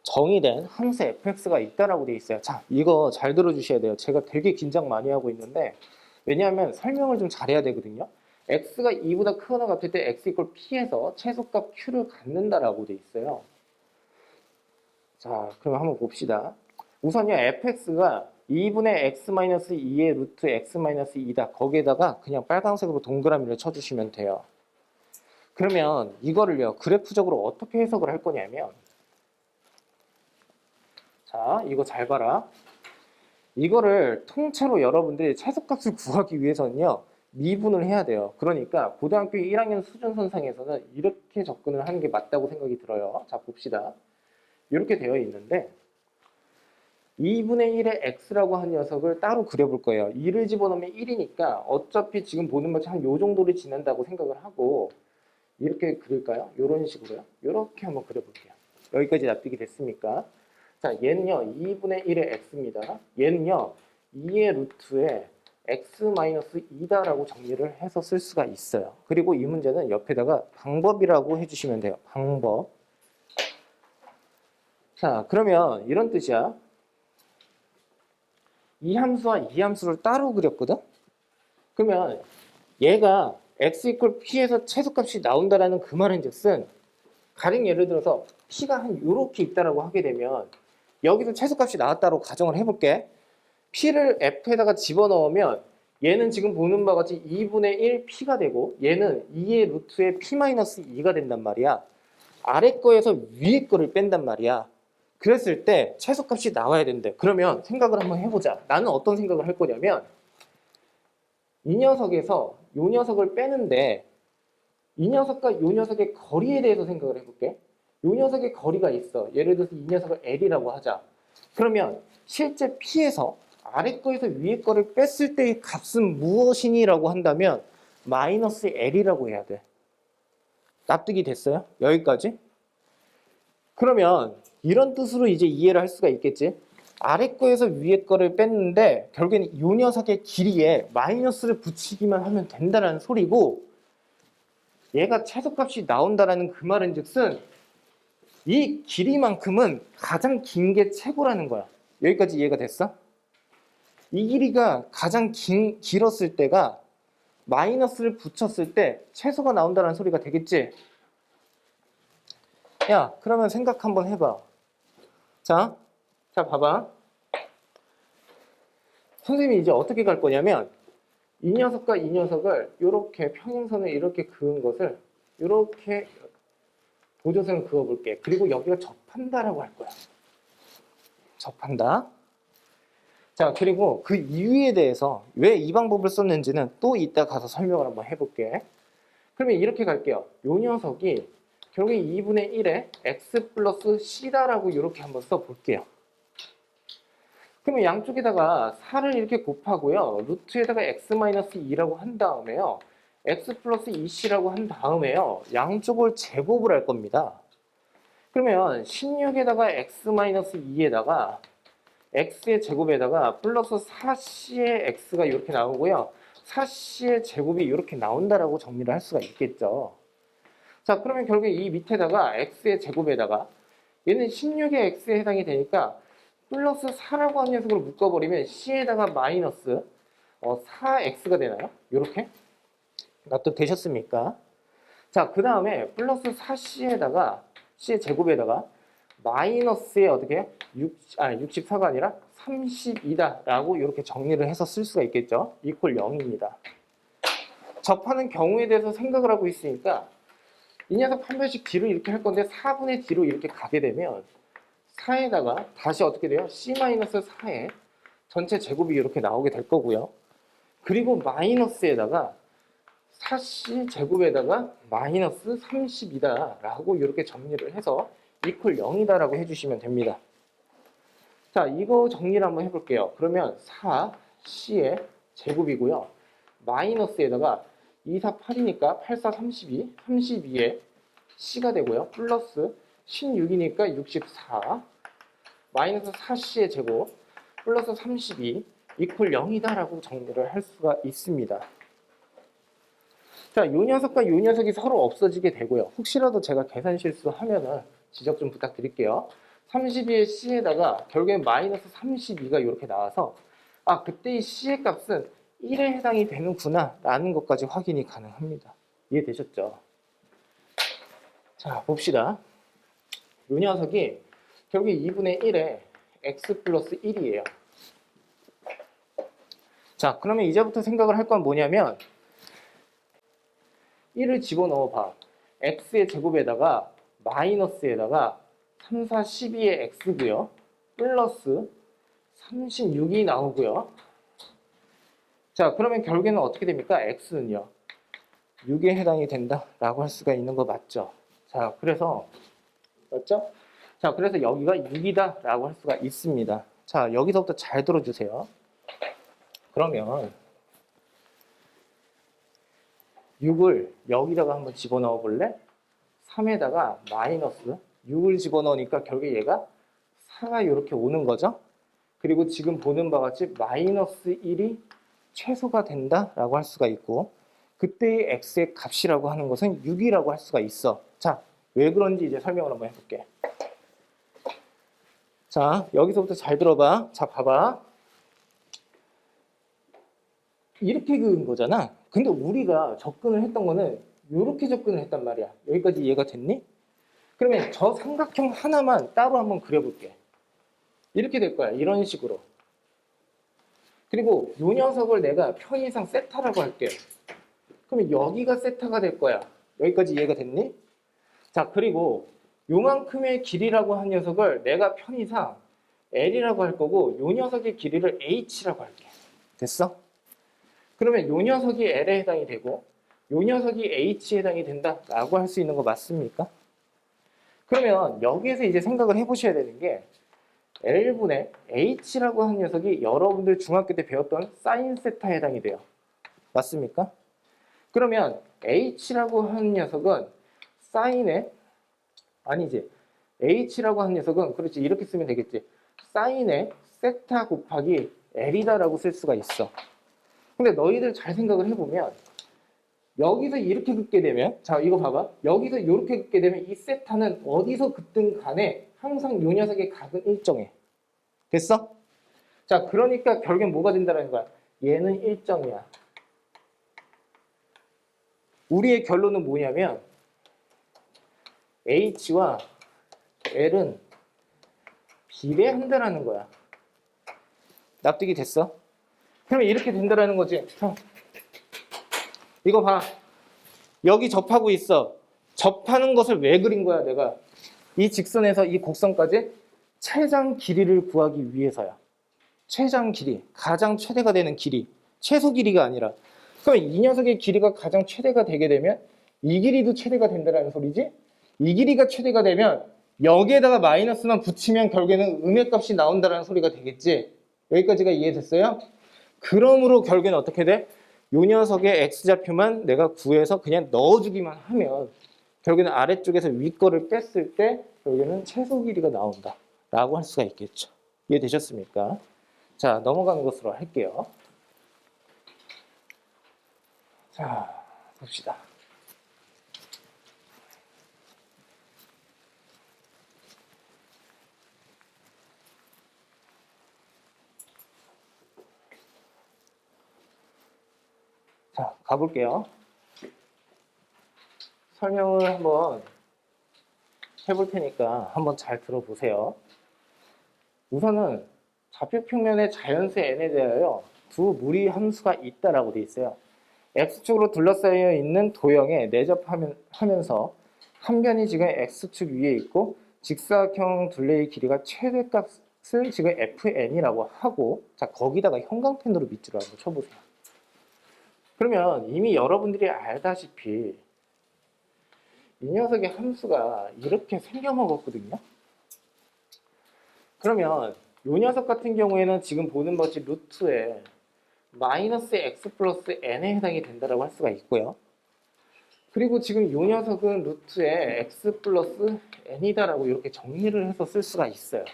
정의된 함수 fx가 있다라고 돼 있어요. 자, 이거 잘 들어주셔야 돼요. 제가 되게 긴장 많이 하고 있는데, 왜냐하면 설명을 좀 잘해야 되거든요. x가 2보다 크거나 같을 때 x 이퀄 p에서 최소값 q를 갖는다라고 돼 있어요. 자, 그럼 한번 봅시다. 우선요, fx가 2분의 x-2의 루트 x-2다. 거기에다가 그냥 빨간색으로 동그라미를 쳐주시면 돼요. 그러면 이거를요, 그래프적으로 어떻게 해석을 할 거냐면, 자, 이거 잘 봐라. 이거를 통째로 여러분들이 최소값을 구하기 위해서는요, 미분을 해야 돼요. 그러니까 고등학교 1학년 수준선상에서는 이렇게 접근을 하는 게 맞다고 생각이 들어요. 자, 봅시다. 이렇게 되어 있는데 2분의 1의 x라고 한 녀석을 따로 그려볼 거예요. 2를 집어넣으면 1이니까 어차피 지금 보는 것처럼 요 정도를 지난다고 생각을 하고 이렇게 그릴까요? 이런 식으로요. 이렇게 한번 그려볼게요. 여기까지 납득이 됐습니까? 자, 얘는요 2분의 1의 x입니다. 얘는요 2의 루트에 x-2다라고 정리를 해서 쓸 수가 있어요. 그리고 이 문제는 옆에다가 방법이라고 해주시면 돼요. 방법. 자, 그러면 이런 뜻이야. 이 함수와 이 함수를 따로 그렸거든? 그러면 얘가 x 이퀄 p에서 최소값이 나온다라는 그 말인즉슨 가령 예를 들어서 p가 한 요렇게 있다라고 하게 되면 여기서 최소값이 나왔다고 가정을 해볼게. p를 f에다가 집어넣으면 얘는 지금 보는 바와 같이 2분의 1 p가 되고 얘는 2의 루트에 p-2가 된단 말이야. 아래 거에서 위에 거를 뺀단 말이야. 그랬을 때 최소값이 나와야 된대. 그러면 생각을 한번 해보자. 나는 어떤 생각을 할 거냐면 이 녀석에서 이 녀석을 빼는데 이 녀석과 이 녀석의 거리에 대해서 생각을 해볼게. 이 녀석의 거리가 있어. 예를 들어서 이 녀석을 L이라고 하자. 그러면 실제 P에서 아래 거에서 위에 거를 뺐을 때의 값은 무엇이니라고 한다면 마이너스 L이라고 해야 돼. 납득이 됐어요? 여기까지? 그러면 이런 뜻으로 이제 이해를 할 수가 있겠지. 아래 거에서 위에 거를 뺐는데 결국엔 이 녀석의 길이에 마이너스를 붙이기만 하면 된다는 소리고 얘가 최소값이 나온다라는 그 말은 즉슨 이 길이만큼은 가장 긴 게 최고라는 거야. 여기까지 이해가 됐어? 이 길이가 가장 길었을 때가 마이너스를 붙였을 때 최소가 나온다는 소리가 되겠지? 야, 그러면 생각 한번 해봐. 자, 봐봐. 선생님이 이제 어떻게 갈 거냐면 이 녀석과 이 녀석을 이렇게 평행선을 이렇게 그은 것을 이렇게 도조선을 그어볼게. 그리고 여기가 접한다라고 할 거야. 접한다. 자, 그리고 그 이유에 대해서 왜 이 방법을 썼는지는 또 이따 가서 설명을 한번 해볼게. 그러면 이렇게 갈게요. 이 녀석이 결국에 2분의 1에 x 플러스 c다라고 이렇게 한번 써볼게요. 그러면 양쪽에다가 4를 이렇게 곱하고요. 루트에다가 x-2라고 한 다음에요. x 플러스 2c라고 한 다음에요. 양쪽을 제곱을 할 겁니다. 그러면 16에다가 x-2에다가 x의 제곱에다가 플러스 4c의 x가 이렇게 나오고요. 4c의 제곱이 이렇게 나온다라고 정리를 할 수가 있겠죠. 자, 그러면 결국에 이 밑에다가 x의 제곱에다가 얘는 16의 x에 해당이 되니까 플러스 4라고 하는 녀석으로 묶어버리면 c에다가 마이너스 4x가 되나요? 이렇게 납득되셨습니까? 자, 그 다음에 플러스 4c에다가 c의 제곱에다가 마이너스에 어떻게 64가 아니라 32다라고 이렇게 정리를 해서 쓸 수가 있겠죠. 이퀄 0입니다. 접하는 경우에 대해서 생각을 하고 있으니까 이 녀석 한 번씩 뒤로 이렇게 할 건데 4분의 뒤로 이렇게 가게 되면 4에다가 다시 어떻게 돼요? c-4에 전체 제곱이 이렇게 나오게 될 거고요. 그리고 마이너스에다가 4c 제곱에다가 마이너스 32다라고 이렇게 정리를 해서 이퀄 0이다라고 해주시면 됩니다. 자, 이거 정리를 한번 해볼게요. 그러면 4c의 제곱이고요. 마이너스에다가 2, 4, 8이니까 8, 4, 32, 32에 c가 되고요. 플러스 16이니까 64, 마이너스 4c의 제곱, 플러스 32, 이퀄 0이다라고 정리를 할 수가 있습니다. 자, 요 녀석과 요 녀석이 서로 없어지게 되고요. 혹시라도 제가 계산 실수하면은 지적 좀 부탁드릴게요. 32의 c에다가 결국엔 마이너스 32가 이렇게 나와서 아, 그때 이 c의 값은 1에 해당이 되는구나 라는 것까지 확인이 가능합니다. 이해되셨죠? 자, 봅시다. 요 녀석이 결국에 2분의 1에 x 플러스 1이에요. 자, 그러면 이제부터 생각을 할 건 뭐냐면 1을 집어넣어 봐. x의 제곱에다가 마이너스에다가 3, 4, 12의 x고요. 플러스 36이 나오고요. 자, 그러면 결국에는 어떻게 됩니까? x는요. 6에 해당이 된다라고 할 수가 있는 거 맞죠? 자, 그래서 맞죠? 자, 그래서 여기가 6이다라고 할 수가 있습니다. 자, 여기서부터 잘 들어주세요. 그러면 6을 여기다가 한번 집어넣어 볼래? 3에다가 마이너스 6을 집어넣으니까 결국에 얘가 세타가 이렇게 오는 거죠. 그리고 지금 보는 바와 같이 마이너스 1이 최소가 된다라고 할 수가 있고, 그때의 x의 값이라고 하는 것은 6이라고 할 수가 있어. 자, 왜 그런지 이제 설명을 한번 해볼게. 자, 여기서부터 잘 들어봐. 자, 봐봐. 이렇게 그은 거잖아. 근데 우리가 접근을 했던 거는 이렇게 접근을 했단 말이야. 여기까지 이해가 됐니? 그러면 저 삼각형 하나만 따로 한번 그려볼게. 이렇게 될 거야. 이런 식으로. 그리고 이 녀석을 내가 편의상 세타라고 할게. 그러면 여기가 세타가 될 거야. 여기까지 이해가 됐니? 자, 그리고 요만큼의 길이라고 한 녀석을 내가 편의상 L이라고 할 거고, 요 녀석의 길이를 H라고 할게. 됐어? 그러면 요 녀석이 L에 해당이 되고, 요 녀석이 H에 해당이 된다라고 할 수 있는 거 맞습니까? 그러면 여기에서 이제 생각을 해보셔야 되는 게, L분의 H라고 하는 녀석이 여러분들 중학교 때 배웠던 사인 세타에 해당이 돼요. 맞습니까? 그러면 H라고 하는 녀석은 사인의, 아니지, H라고 하는 녀석은, 그렇지, 이렇게 쓰면 되겠지. 사인의 세타 곱하기 L이다라고 쓸 수가 있어. 근데 너희들 잘 생각을 해보면, 여기서 이렇게 긋게 되면, 자, 이거 봐봐. 여기서 이렇게 긋게 되면 이 세타는 어디서 긋든 간에 항상 요 녀석의 값은 일정해. 됐어? 자, 그러니까 결국엔 뭐가 된다는 거야? 얘는 일정이야. 우리의 결론은 뭐냐면 H와 L은 비례한다라는 거야. 납득이 됐어? 그러면 이렇게 된다라는 거지. 이거 봐. 여기 접하고 있어. 접하는 것을 왜 그린 거야, 내가? 이 직선에서 이 곡선까지 최장 길이를 구하기 위해서야. 최장 길이, 가장 최대가 되는 길이, 최소 길이가 아니라. 그럼 이 녀석의 길이가 가장 최대가 되게 되면 이 길이도 최대가 된다는 소리지? 이 길이가 최대가 되면 여기에다가 마이너스만 붙이면 결국에는 음의 값이 나온다는 소리가 되겠지? 여기까지가 이해됐어요? 그러므로 결국에는 어떻게 돼? 요 녀석의 x좌표만 내가 구해서 그냥 넣어주기만 하면 결국에는 아래쪽에서 위 거를 뺐을 때 결국에는 최소 길이가 나온다 라고 할 수가 있겠죠. 이해되셨습니까? 자, 넘어가는 것으로 할게요. 자, 봅시다. 자, 가볼게요. 설명을 한번 해볼 테니까 한번 잘 들어보세요. 우선은 좌표평면의 자연수 n에 대하여 두 무리 함수가 있다라고 되어 있어요. x축으로 둘러싸여 있는 도형에 내접하면서 한 변이 지금 x축 위에 있고 직사각형 둘레의 길이가 최대값을 지금 fn이라고 하고, 자, 거기다가 형광펜으로 밑줄을 한번 쳐보세요. 그러면 이미 여러분들이 알다시피 이 녀석의 함수가 이렇게 생겨먹었거든요. 그러면 이 녀석 같은 경우에는 지금 보는 것이 루트에 마이너스 x 플러스 n에 해당이 된다고 할 수가 있고요. 그리고 지금 이 녀석은 루트에 x 플러스 n이다라고 이렇게 정리를 해서 쓸 수가 있어요.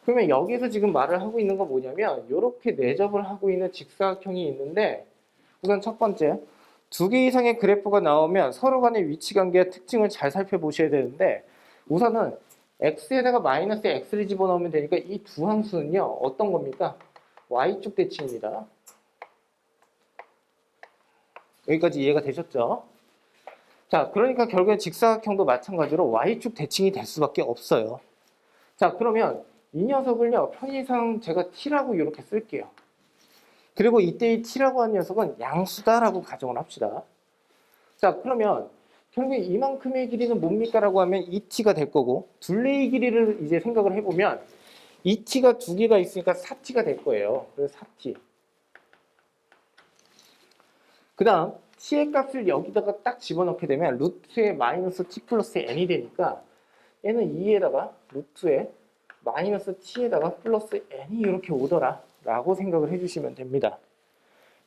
그러면 여기서 지금 말을 하고 있는 건 뭐냐면 이렇게 내접을 하고 있는 직사각형이 있는데, 우선 첫 번째, 두 개 이상의 그래프가 나오면 서로 간의 위치 관계와 특징을 잘 살펴보셔야 되는데, 우선은 x에다가 마이너스 x를 집어넣으면 되니까 이 두 함수는요, 어떤 겁니까? y축 대칭입니다. 여기까지 이해가 되셨죠? 자, 그러니까 결국에 직사각형도 마찬가지로 y축 대칭이 될 수밖에 없어요. 자, 그러면 이 녀석을요, 편의상 제가 t라고 이렇게 쓸게요. 그리고 이때의 t라고 하는 녀석은 양수다라고 가정을 합시다. 자, 그러면 결국에 이만큼의 길이는 뭡니까? 라고 하면 2t가 될 거고, 둘레의 길이를 이제 생각을 해보면 2t가 두 개가 있으니까 4t가 될 거예요. 그래서 4t. 그 다음 t의 값을 여기다가 딱 집어넣게 되면 루트에 마이너스 t 플러스 n이 되니까 얘는 2에다가 루트에 마이너스 t에다가 플러스 n이 이렇게 오더라 라고 생각을 해주시면 됩니다.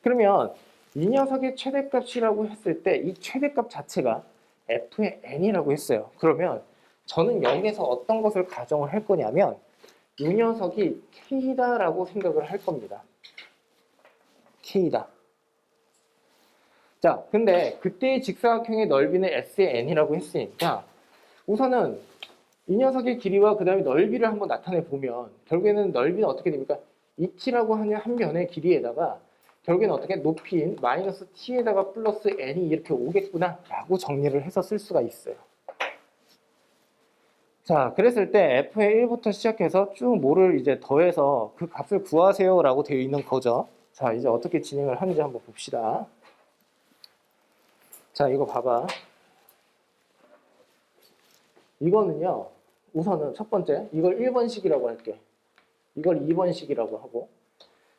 그러면 이 녀석의 최대값이라고 했을 때 이 최대값 자체가 f의 n이라고 했어요. 그러면 저는 여기에서 어떤 것을 가정을 할 거냐면 이 녀석이 K다라고 생각을 할 겁니다. K다. 자, 근데 그때의 직사각형의 넓이는 S의 N이라고 했으니까 우선은 이 녀석의 길이와 그 다음에 넓이를 한번 나타내 보면 결국에는 넓이는 어떻게 됩니까? 이 t라고 하는 한 변의 길이에다가 결국에는 어떻게 높이인 마이너스 t에다가 플러스 n이 이렇게 오겠구나 라고 정리를 해서 쓸 수가 있어요. 자, 그랬을 때 f의 1부터 시작해서 쭉 뭐를 이제 더해서 그 값을 구하세요 라고 되어 있는 거죠. 자, 이제 어떻게 진행을 하는지 한번 봅시다. 자, 이거 봐봐. 이거는요, 우선은 첫 번째, 이걸 1번식이라고 할게. 이걸 2번식이라고 하고.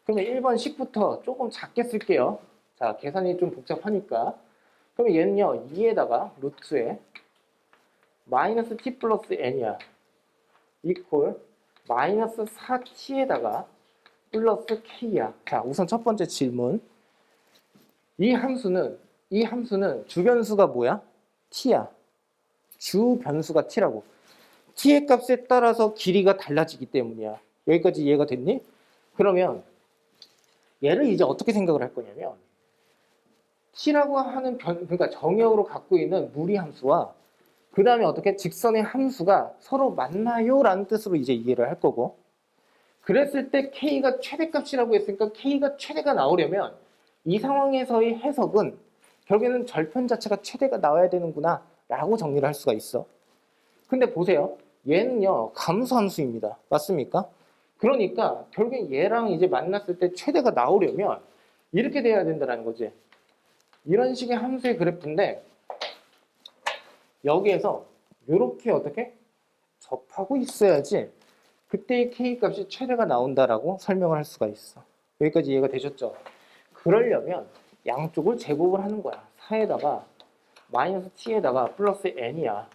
그러면 1번식부터 조금 작게 쓸게요. 자, 계산이 좀 복잡하니까. 그러면 얘는요, 2에다가 루트에 마이너스 t 플러스 n이야. 이퀄 마이너스 4t에다가 플러스 k야. 자, 우선 첫 번째 질문. 이 함수는 주변수가 뭐야? t야. 주변수가 t라고. t의 값에 따라서 길이가 달라지기 때문이야. 여기까지 이해가 됐니? 그러면 얘를 이제 어떻게 생각을 할 거냐면 t라고 하는 그러니까 정역으로 갖고 있는 무리함수와 그 다음에 어떻게 직선의 함수가 서로 만나요? 라는 뜻으로 이제 이해를 할 거고 그랬을 때 k가 최대값이라고 했으니까 k가 최대가 나오려면 이 상황에서의 해석은 결국에는 절편 자체가 최대가 나와야 되는구나 라고 정리를 할 수가 있어. 근데 보세요. 얘는요 감소함수입니다. 맞습니까? 그러니까 결국엔 얘랑 이제 만났을 때 최대가 나오려면 이렇게 돼야 된다는 거지. 이런 식의 함수의 그래프인데 여기에서 이렇게 어떻게 접하고 있어야지 그때의 K값이 최대가 나온다라고 설명을 할 수가 있어. 여기까지 이해가 되셨죠? 그러려면 양쪽을 제곱을 하는 거야. 4에다가 마이너스 t에다가 플러스 n이야.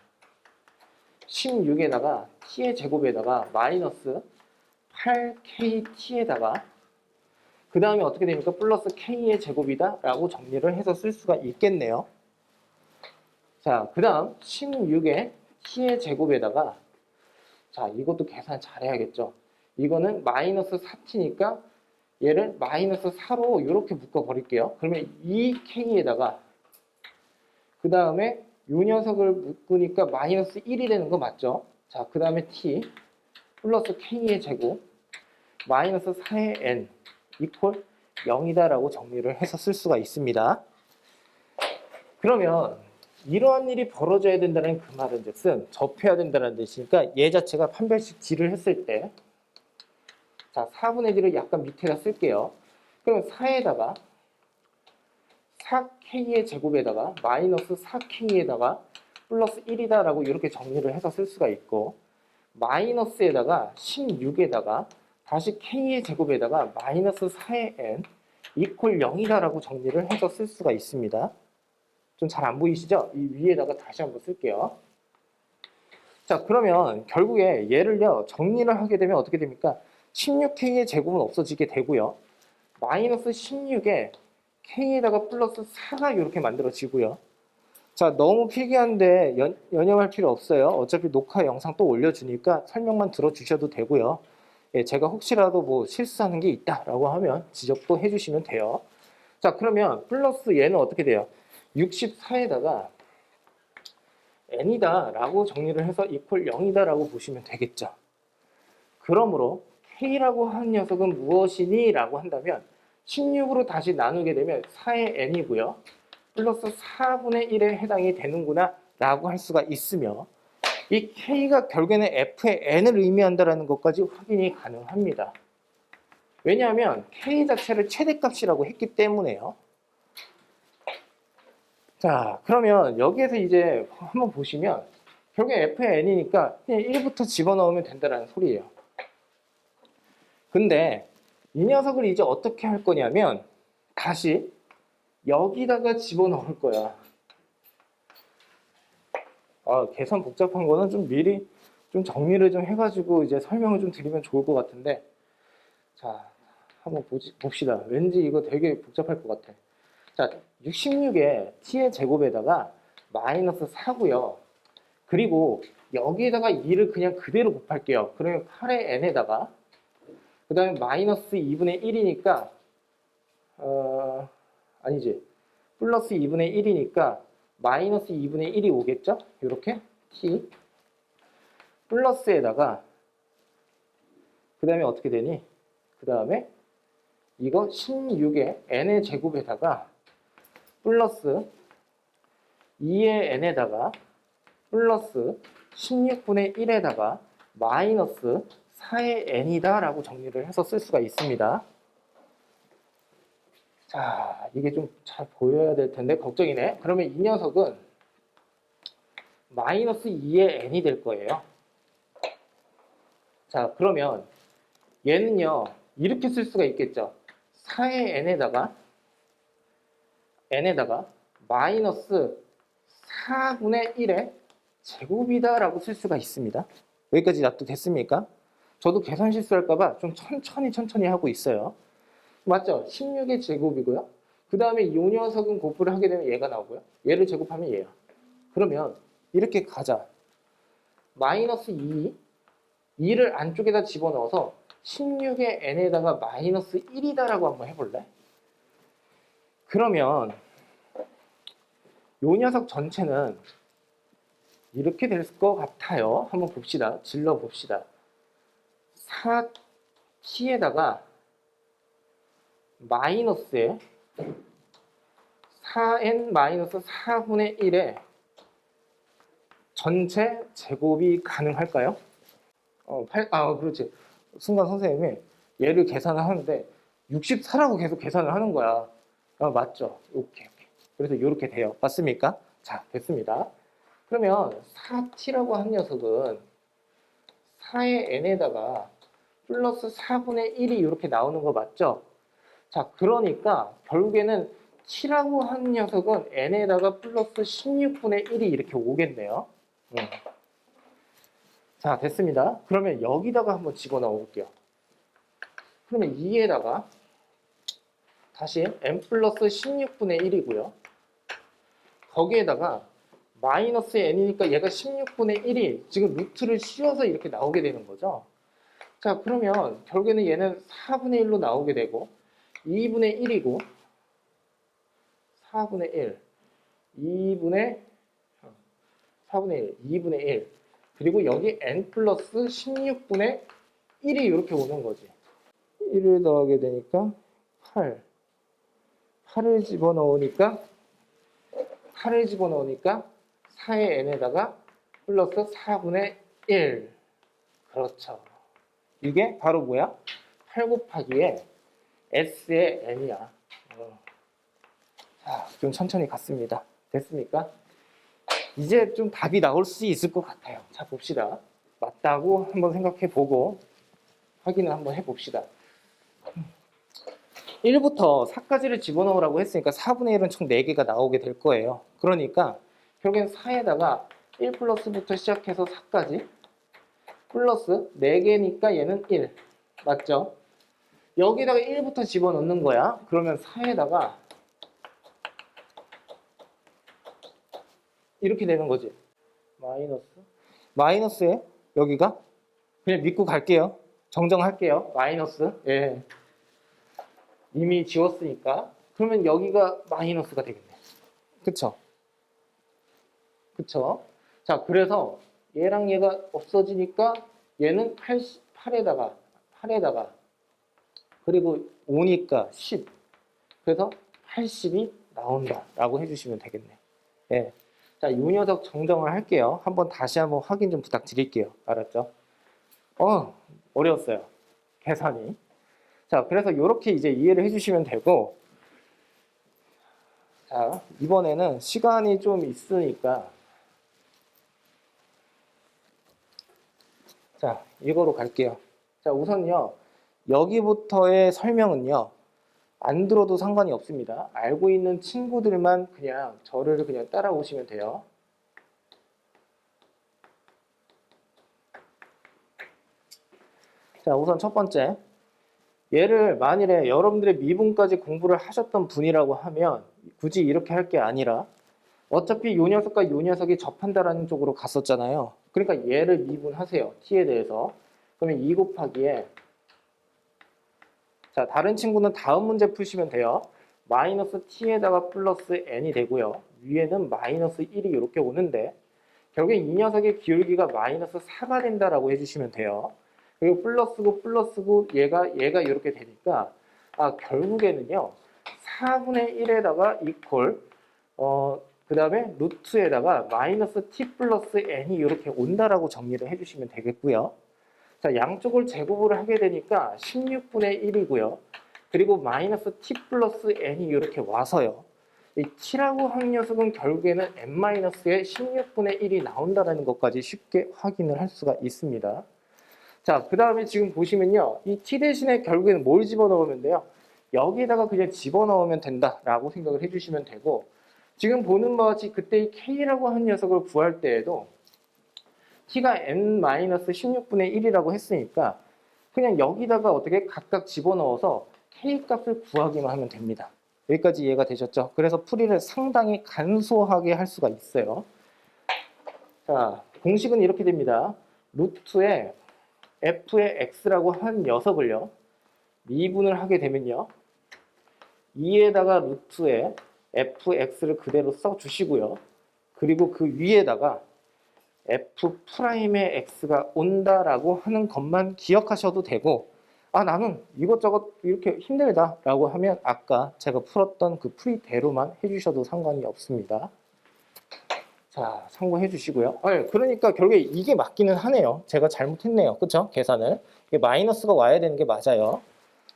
16에다가 t의 제곱에다가 마이너스 8kt에다가 그 다음에 어떻게 됩니까? 플러스 k의 제곱이다 라고 정리를 해서 쓸 수가 있겠네요. 자, 그 다음 16에 t의 제곱에다가 자, 이것도 계산 잘 해야겠죠. 이거는 마이너스 4t니까 얘를 마이너스 4로 이렇게 묶어버릴게요. 그러면 2k에다가 그 다음에 이 녀석을 묶으니까 마이너스 1이 되는 거 맞죠? 자, 그 다음에 t 플러스 k의 제곱 마이너스 4의 n 이퀄 0이다라고 정리를 해서 쓸 수가 있습니다. 그러면 이러한 일이 벌어져야 된다는 그 말은 즉슨 접해야 된다는 뜻이니까 얘 자체가 판별식 G를 했을 때 자, 4분의 G를 약간 밑에다 쓸게요. 그럼 4에다가 4K의 제곱에다가 마이너스 4K에다가 플러스 1이다라고 이렇게 정리를 해서 쓸 수가 있고 마이너스에다가 16에다가 다시 K의 제곱에다가 마이너스 4의 N 이퀄 0이다라고 정리를 해서 쓸 수가 있습니다. 좀 잘 안 보이시죠? 이 위에다가 다시 한번 쓸게요. 자, 그러면 결국에 얘를요 정리를 하게 되면 어떻게 됩니까? 16K의 제곱은 없어지게 되고요. 마이너스 16에 K에다가 플러스 4가 이렇게 만들어지고요. 자, 너무 필기한데 연역할 필요 없어요. 어차피 녹화 영상 또 올려주니까 설명만 들어주셔도 되고요. 예, 제가 혹시라도 뭐 실수하는 게 있다라고 하면 지적도 해주시면 돼요. 자, 그러면 플러스 얘는 어떻게 돼요? 64에다가 n이다 라고 정리를 해서 이퀄 0이다 라고 보시면 되겠죠. 그러므로 k라고 하는 녀석은 무엇이니? 라고 한다면 16으로 다시 나누게 되면 4의 n이고요. 플러스 4분의 1에 해당이 되는구나 라고 할 수가 있으며 이 k가 결국에는 f의 n을 의미한다는 것까지 확인이 가능합니다. 왜냐하면 k 자체를 최대값이라고 했기 때문에요. 자, 그러면 여기에서 이제 한번 보시면 결국에 f의 n이니까 그냥 1부터 집어넣으면 된다는 소리예요. 근데 이 녀석을 이제 어떻게 할 거냐면 다시 여기다가 집어넣을 거야. 계산 복잡한 거는 좀 미리 좀 정리를 좀 해가지고 이제 설명을 좀 드리면 좋을 것 같은데 자, 한번 봅시다. 왠지 이거 되게 복잡할 것 같아. 자, 66에 t의 제곱에다가 마이너스 4고요. 그리고 여기에다가 2를 그냥 그대로 곱할게요. 그러면 8의 n에다가 그 다음에 마이너스 2분의 1이니까 아니지, 플러스 2분의 1이니까 마이너스 2분의 1이 오겠죠? 이렇게 t 플러스에다가 그 다음에 어떻게 되니? 그 다음에 이거 16의 n의 제곱에다가 플러스 2의 n에다가 플러스 16분의 1에다가 마이너스 4의 n이다 라고 정리를 해서 쓸 수가 있습니다. 자, 이게 좀 잘 보여야 될 텐데 걱정이네. 그러면 이 녀석은 마이너스 2의 n이 될 거예요. 자, 그러면 얘는요 이렇게 쓸 수가 있겠죠. 4의 n에다가 마이너스 4분의 1의 제곱이다 라고 쓸 수가 있습니다. 여기까지 납득됐습니까? 저도 계산 실수할까봐 좀 천천히 하고 있어요. 맞죠? 16의 제곱이고요. 그 다음에 이 녀석은 곱을 하게 되면 얘가 나오고요. 얘를 제곱하면 얘야. 그러면 이렇게 가자. 마이너스 2를 안쪽에다 집어넣어서 16의 n에다가 마이너스 1이다 라고 한번 해볼래? 그러면 요 녀석 전체는 이렇게 될 것 같아요. 한번 봅시다. 질러 봅시다. 4t에다가 마이너스에 4n-4분의 1의 전체 제곱이 가능할까요? 그렇지. 순간 선생님이 얘를 계산을 하는데 64라고 계속 계산을 하는 거야. 맞죠? 오케이. 그래서 이렇게 돼요. 맞습니까? 자, 됐습니다. 그러면 4t라고 한 녀석은 4의 n에다가 플러스 4분의 1이 이렇게 나오는 거 맞죠? 자, 그러니까 결국에는 t라고 한 녀석은 n에다가 플러스 16분의 1이 이렇게 오겠네요. 자, 됐습니다. 그러면 여기다가 한번 집어넣어 볼게요. 그러면 2에다가 다시 n 플러스 16분의 1이고요. 거기에다가 마이너스 n이니까 얘가 16분의 1이 지금 루트를 씌워서 이렇게 나오게 되는 거죠. 자, 그러면 결국에는 얘는 4분의 1로 나오게 되고 2분의 1이고 4분의 1, 2분의 1 그리고 여기 n 플러스 16분의 1이 이렇게 오는 거지. 1을 더하게 되니까 8을 집어넣으니까 4의 n에다가 플러스 4분의 1. 그렇죠. 이게 바로 뭐야? 8 곱하기에 s의 n이야. 자, 좀 천천히 갔습니다. 됐습니까? 이제 좀 답이 나올 수 있을 것 같아요. 자, 봅시다. 맞다고 한번 생각해 보고 확인을 한번 해 봅시다. 1부터 4까지를 집어넣으라고 했으니까 4분의 1은 총 4개가 나오게 될 거예요. 그러니까 결국엔 4에다가 1 플러스부터 시작해서 4까지 플러스 4개니까 얘는 1. 맞죠? 여기다가 1부터 집어넣는 거야. 그러면 4에다가 이렇게 되는 거지. 마이너스에 여기가 그냥 믿고 갈게요. 정정할게요. 마이너스. 예. 이미 지웠으니까. 그러면 여기가 마이너스가 되겠네. 그쵸? 자, 그래서 얘랑 얘가 없어지니까 얘는 8에다가 그리고 5니까 10. 그래서 80이 나온다 라고 해주시면 되겠네. 예. 자, 이 녀석 정정을 할게요. 다시 한번 확인 좀 부탁드릴게요. 알았죠? 어려웠어요. 계산이. 자, 그래서 이렇게 이제 이해를 해주시면 되고, 자, 이번에는 시간이 좀 있으니까, 자, 이거로 갈게요. 자, 우선요, 여기부터의 설명은요, 안 들어도 상관이 없습니다. 알고 있는 친구들만 그냥 저를 그냥 따라오시면 돼요. 자, 우선 첫 번째. 얘를 만일에 여러분들의 미분까지 공부를 하셨던 분이라고 하면 굳이 이렇게 할 게 아니라 어차피 요 녀석과 요 녀석이 접한다라는 쪽으로 갔었잖아요. 그러니까 얘를 미분하세요. t에 대해서. 그러면 2 곱하기에 자, 다른 친구는 다음 문제 푸시면 돼요. 마이너스 t에다가 플러스 n이 되고요. 위에는 마이너스 1이 이렇게 오는데 결국에 이 녀석의 기울기가 마이너스 4가 된다라고 해주시면 돼요. 그리고 플러스고 얘가 이렇게 되니까 결국에는요. 4분의 1에다가 이퀄 그 다음에 루트에다가 마이너스 t 플러스 n이 이렇게 온다라고 정리를 해주시면 되겠고요. 자, 양쪽을 제곱을 하게 되니까 16분의 1이고요. 그리고 마이너스 t 플러스 n이 이렇게 와서요. 이 t라고 한 녀석은 결국에는 n-의 16분의 1이 나온다는 것까지 쉽게 확인을 할 수가 있습니다. 자, 그 다음에 지금 보시면요. 이 t 대신에 결국에는 뭘 집어넣으면 돼요? 여기에다가 그냥 집어넣으면 된다라고 생각을 해주시면 되고 지금 보는 바와 같이 그때 이 k라고 한 녀석을 구할 때에도 t가 n-16분의 1이라고 했으니까 그냥 여기다가 어떻게 각각 집어넣어서 k 값을 구하기만 하면 됩니다. 여기까지 이해가 되셨죠? 그래서 풀이를 상당히 간소하게 할 수가 있어요. 자, 공식은 이렇게 됩니다. 루트에 f의 x라고 한 녀석을요. 미분을 하게 되면요. 2에다가 루트에 fx를 그대로 써주시고요. 그리고 그 위에다가 f'의 x가 온다라고 하는 것만 기억하셔도 되고 나는 이것저것 이렇게 힘들다 라고 하면 아까 제가 풀었던 그 풀이대로만 해주셔도 상관이 없습니다. 자, 참고해 주시고요. 그러니까 결국에 이게 맞기는 하네요. 제가 잘못했네요. 그쵸? 계산을. 이게 마이너스가 와야 되는 게 맞아요.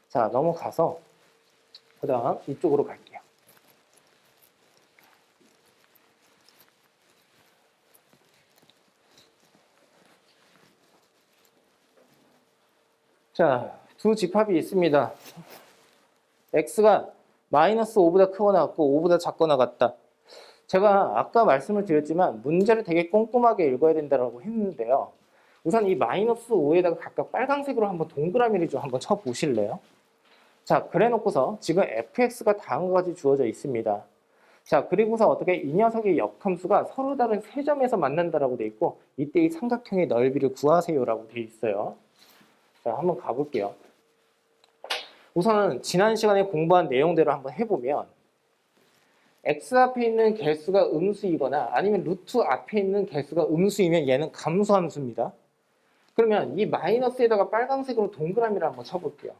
자, 넘어가서 그 다음 이쪽으로 갈게요. 자, 두 집합이 있습니다. x가 마이너스 5보다 크거나 같고 5보다 작거나 같다. 제가 아까 말씀을 드렸지만 문제를 되게 꼼꼼하게 읽어야 된다고 했는데요. 우선 이 마이너스 5에다가 각각 빨간색으로 한번 동그라미를 좀 한번 쳐 보실래요? 자, 그래 놓고서 지금 fx가 다음과 같이 주어져 있습니다. 자, 그리고서 어떻게 이 녀석의 역함수가 서로 다른 세 점에서 만난다라고 돼 있고 이때 이 삼각형의 넓이를 구하세요라고 돼 있어요. 자, 한번 가볼게요. 우선은 지난 시간에 공부한 내용대로 한번 해보면 x 앞에 있는 개수가 음수이거나 아니면 루트 앞에 있는 개수가 음수이면 얘는 감소함수입니다. 그러면 이 마이너스에다가 빨간색으로 동그라미를 한번 쳐볼게요.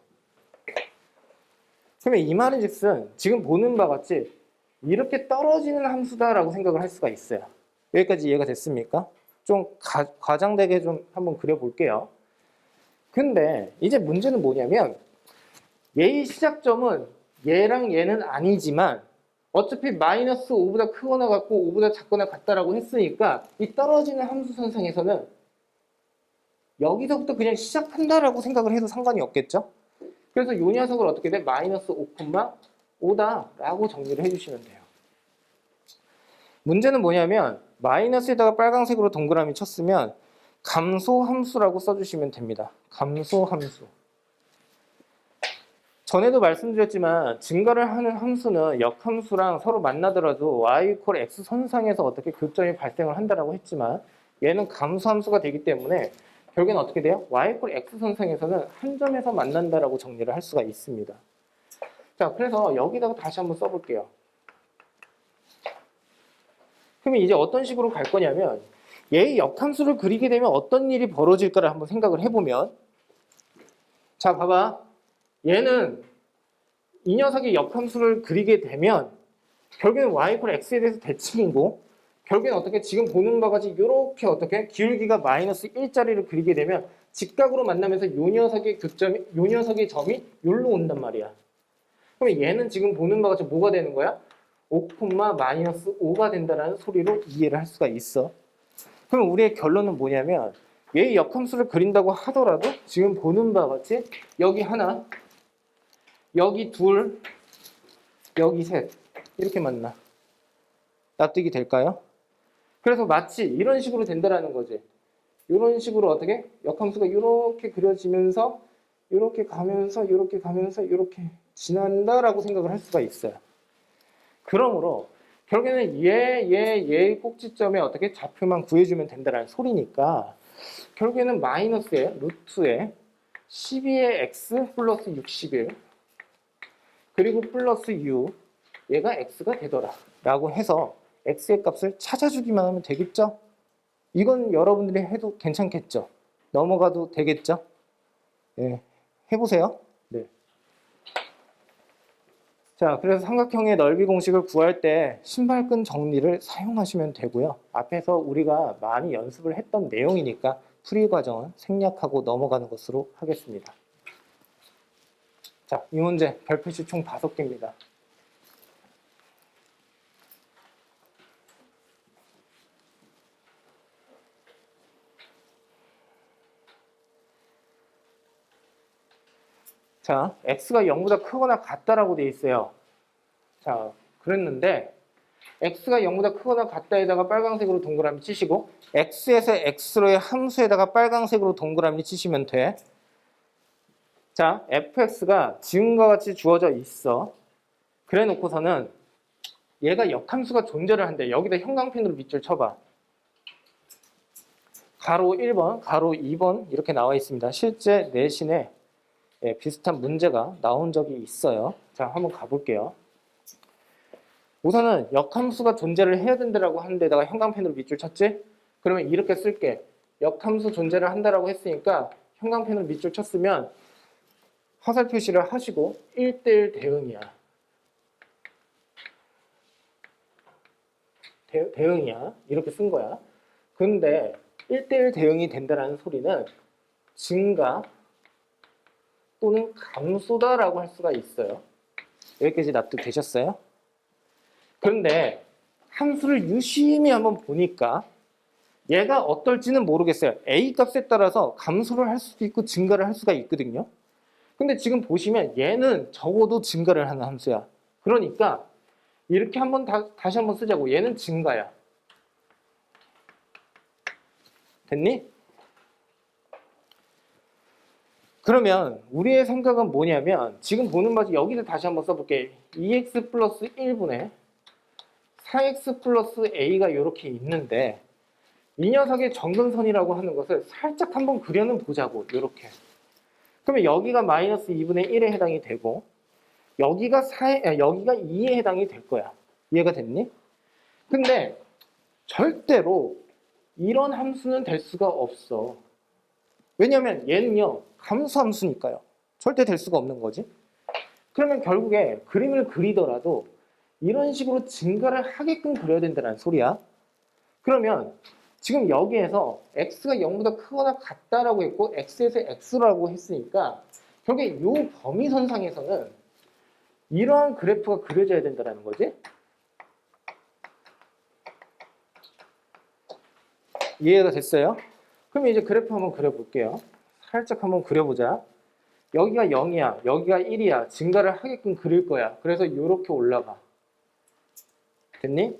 그러면 이 말은 즉슨 지금 보는 바와 같이 이렇게 떨어지는 함수다라고 생각을 할 수가 있어요. 여기까지 이해가 됐습니까? 좀 과장되게 좀 한번 그려볼게요. 근데 이제 문제는 뭐냐면 얘의 시작점은 얘랑 얘는 아니지만 어차피 마이너스 5보다 크거나 같고 5보다 작거나 같다라고 했으니까 이 떨어지는 함수선상에서는 여기서부터 그냥 시작한다라고 생각을 해도 상관이 없겠죠? 그래서 이 녀석을 어떻게 돼? 마이너스 5,5다라고 정리를 해주시면 돼요. 문제는 뭐냐면 마이너스에다가 빨간색으로 동그라미 쳤으면 감소함수라고 써주시면 됩니다. 감소함수. 전에도 말씀드렸지만 증가를 하는 함수는 역함수랑 서로 만나더라도 y = x 선상에서 어떻게 교점이 발생을 한다라고 했지만 얘는 감소함수가 되기 때문에 결국엔 어떻게 돼요? y = x 선상에서는 한 점에서 만난다라고 정리를 할 수가 있습니다. 자, 그래서 여기다가 다시 한번 써볼게요. 그러면 이제 어떤 식으로 갈 거냐면 얘의 역함수를 그리게 되면 어떤 일이 벌어질까를 한번 생각을 해보면 자, 봐봐. 얘는 이 녀석의 역함수를 그리게 되면 결국엔 y = x에 대해서 대칭이고 결국엔 어떻게 지금 보는 바와 같이 이렇게 어떻게 기울기가 마이너스 1짜리를 그리게 되면 직각으로 만나면서 요 녀석의 교점이 요 녀석의 점이 여기로 온단 말이야. 그럼 얘는 지금 보는 바와 같이 뭐가 되는 거야? 5,-5가 된다는 소리로 이해를 할 수가 있어. 그럼 우리의 결론은 뭐냐면 얘의 역함수를 그린다고 하더라도 지금 보는 바와 같이 여기 하나, 여기 둘, 여기 셋 이렇게 만나. 납득이 될까요? 그래서 마치 이런 식으로 된다라는 거지. 이런 식으로 어떻게 역함수가 이렇게 그려지면서 이렇게 가면서 이렇게 가면서 이렇게 지난다라고 생각을 할 수가 있어요. 그러므로 결국에는 얘의 꼭지점에 어떻게 좌표만 구해주면 된다는 소리니까 결국에는 마이너스에 루트에 12의 x 플러스 61 그리고 플러스 u 얘가 x가 되더라 라고 해서 x의 값을 찾아주기만 하면 되겠죠? 이건 여러분들이 해도 괜찮겠죠? 넘어가도 되겠죠? 네, 해보세요. 네. 자, 그래서 삼각형의 넓이 공식을 구할 때 신발끈 정리를 사용하시면 되고요. 앞에서 우리가 많이 연습을 했던 내용이니까 풀이 과정은 생략하고 넘어가는 것으로 하겠습니다. 자, 이 문제 별표시 총 5개입니다. 자, x가 0보다 크거나 같다라고 되어 있어요. 자, 그랬는데 x가 0보다 크거나 같다에다가 빨간색으로 동그라미 치시고 x에서 x로의 함수에다가 빨간색으로 동그라미 치시면 돼. 자, fx가 지금과 같이 주어져 있어. 그래 놓고서는 얘가 역함수가 존재를 한대. 여기다 형광펜으로 밑줄 쳐봐. 가로 1번, 가로 2번 이렇게 나와 있습니다. 실제 내신에 비슷한 문제가 나온 적이 있어요. 자, 한번 가볼게요. 우선은 역함수가 존재를 해야 된다고 하는 데다가 형광펜으로 밑줄 쳤지? 그러면 이렇게 쓸게. 역함수 존재를 한다라고 했으니까 형광펜으로 밑줄 쳤으면 화살 표시를 하시고 1대1 대응이야. 대응이야. 이렇게 쓴 거야. 근데 1대1 대응이 된다는 소리는 증가 또는 감소다라고 할 수가 있어요. 여기까지 납득되셨어요? 그런데 함수를 유심히 한번 보니까 얘가 어떨지는 모르겠어요. A 값에 따라서 감소를 할 수도 있고 증가를 할 수가 있거든요. 근데 지금 보시면 얘는 적어도 증가를 하는 함수야. 그러니까 이렇게 한번 다시 한번 쓰자고. 얘는 증가야. 됐니? 그러면 우리의 생각은 뭐냐면 지금 보는 바지 여기서 다시 한번 써볼게. 2x 플러스 1분의 4x 플러스 a가 이렇게 있는데 이 녀석의 정근선이라고 하는 것을 살짝 한번 그려는 보자고. 이렇게. 그러면 여기가 마이너스 2분의 1에 해당이 되고 여기가 2에 해당이 될 거야. 이해가 됐니? 근데 절대로 이런 함수는 될 수가 없어. 왜냐면 얘는요 감수함수니까요. 절대 될 수가 없는 거지. 그러면 결국에 그림을 그리더라도 이런 식으로 증가를 하게끔 그려야 된다는 소리야. 그러면 지금 여기에서 x가 0보다 크거나 같다라고 했고 x에서 x라고 했으니까 결국에 이 범위선상에서는 이러한 그래프가 그려져야 된다는 거지. 이해가 됐어요? 그럼 이제 그래프 한번 그려볼게요. 살짝 한번 그려보자. 여기가 0이야. 여기가 1이야. 증가를 하게끔 그릴 거야. 그래서 이렇게 올라가. 됐니?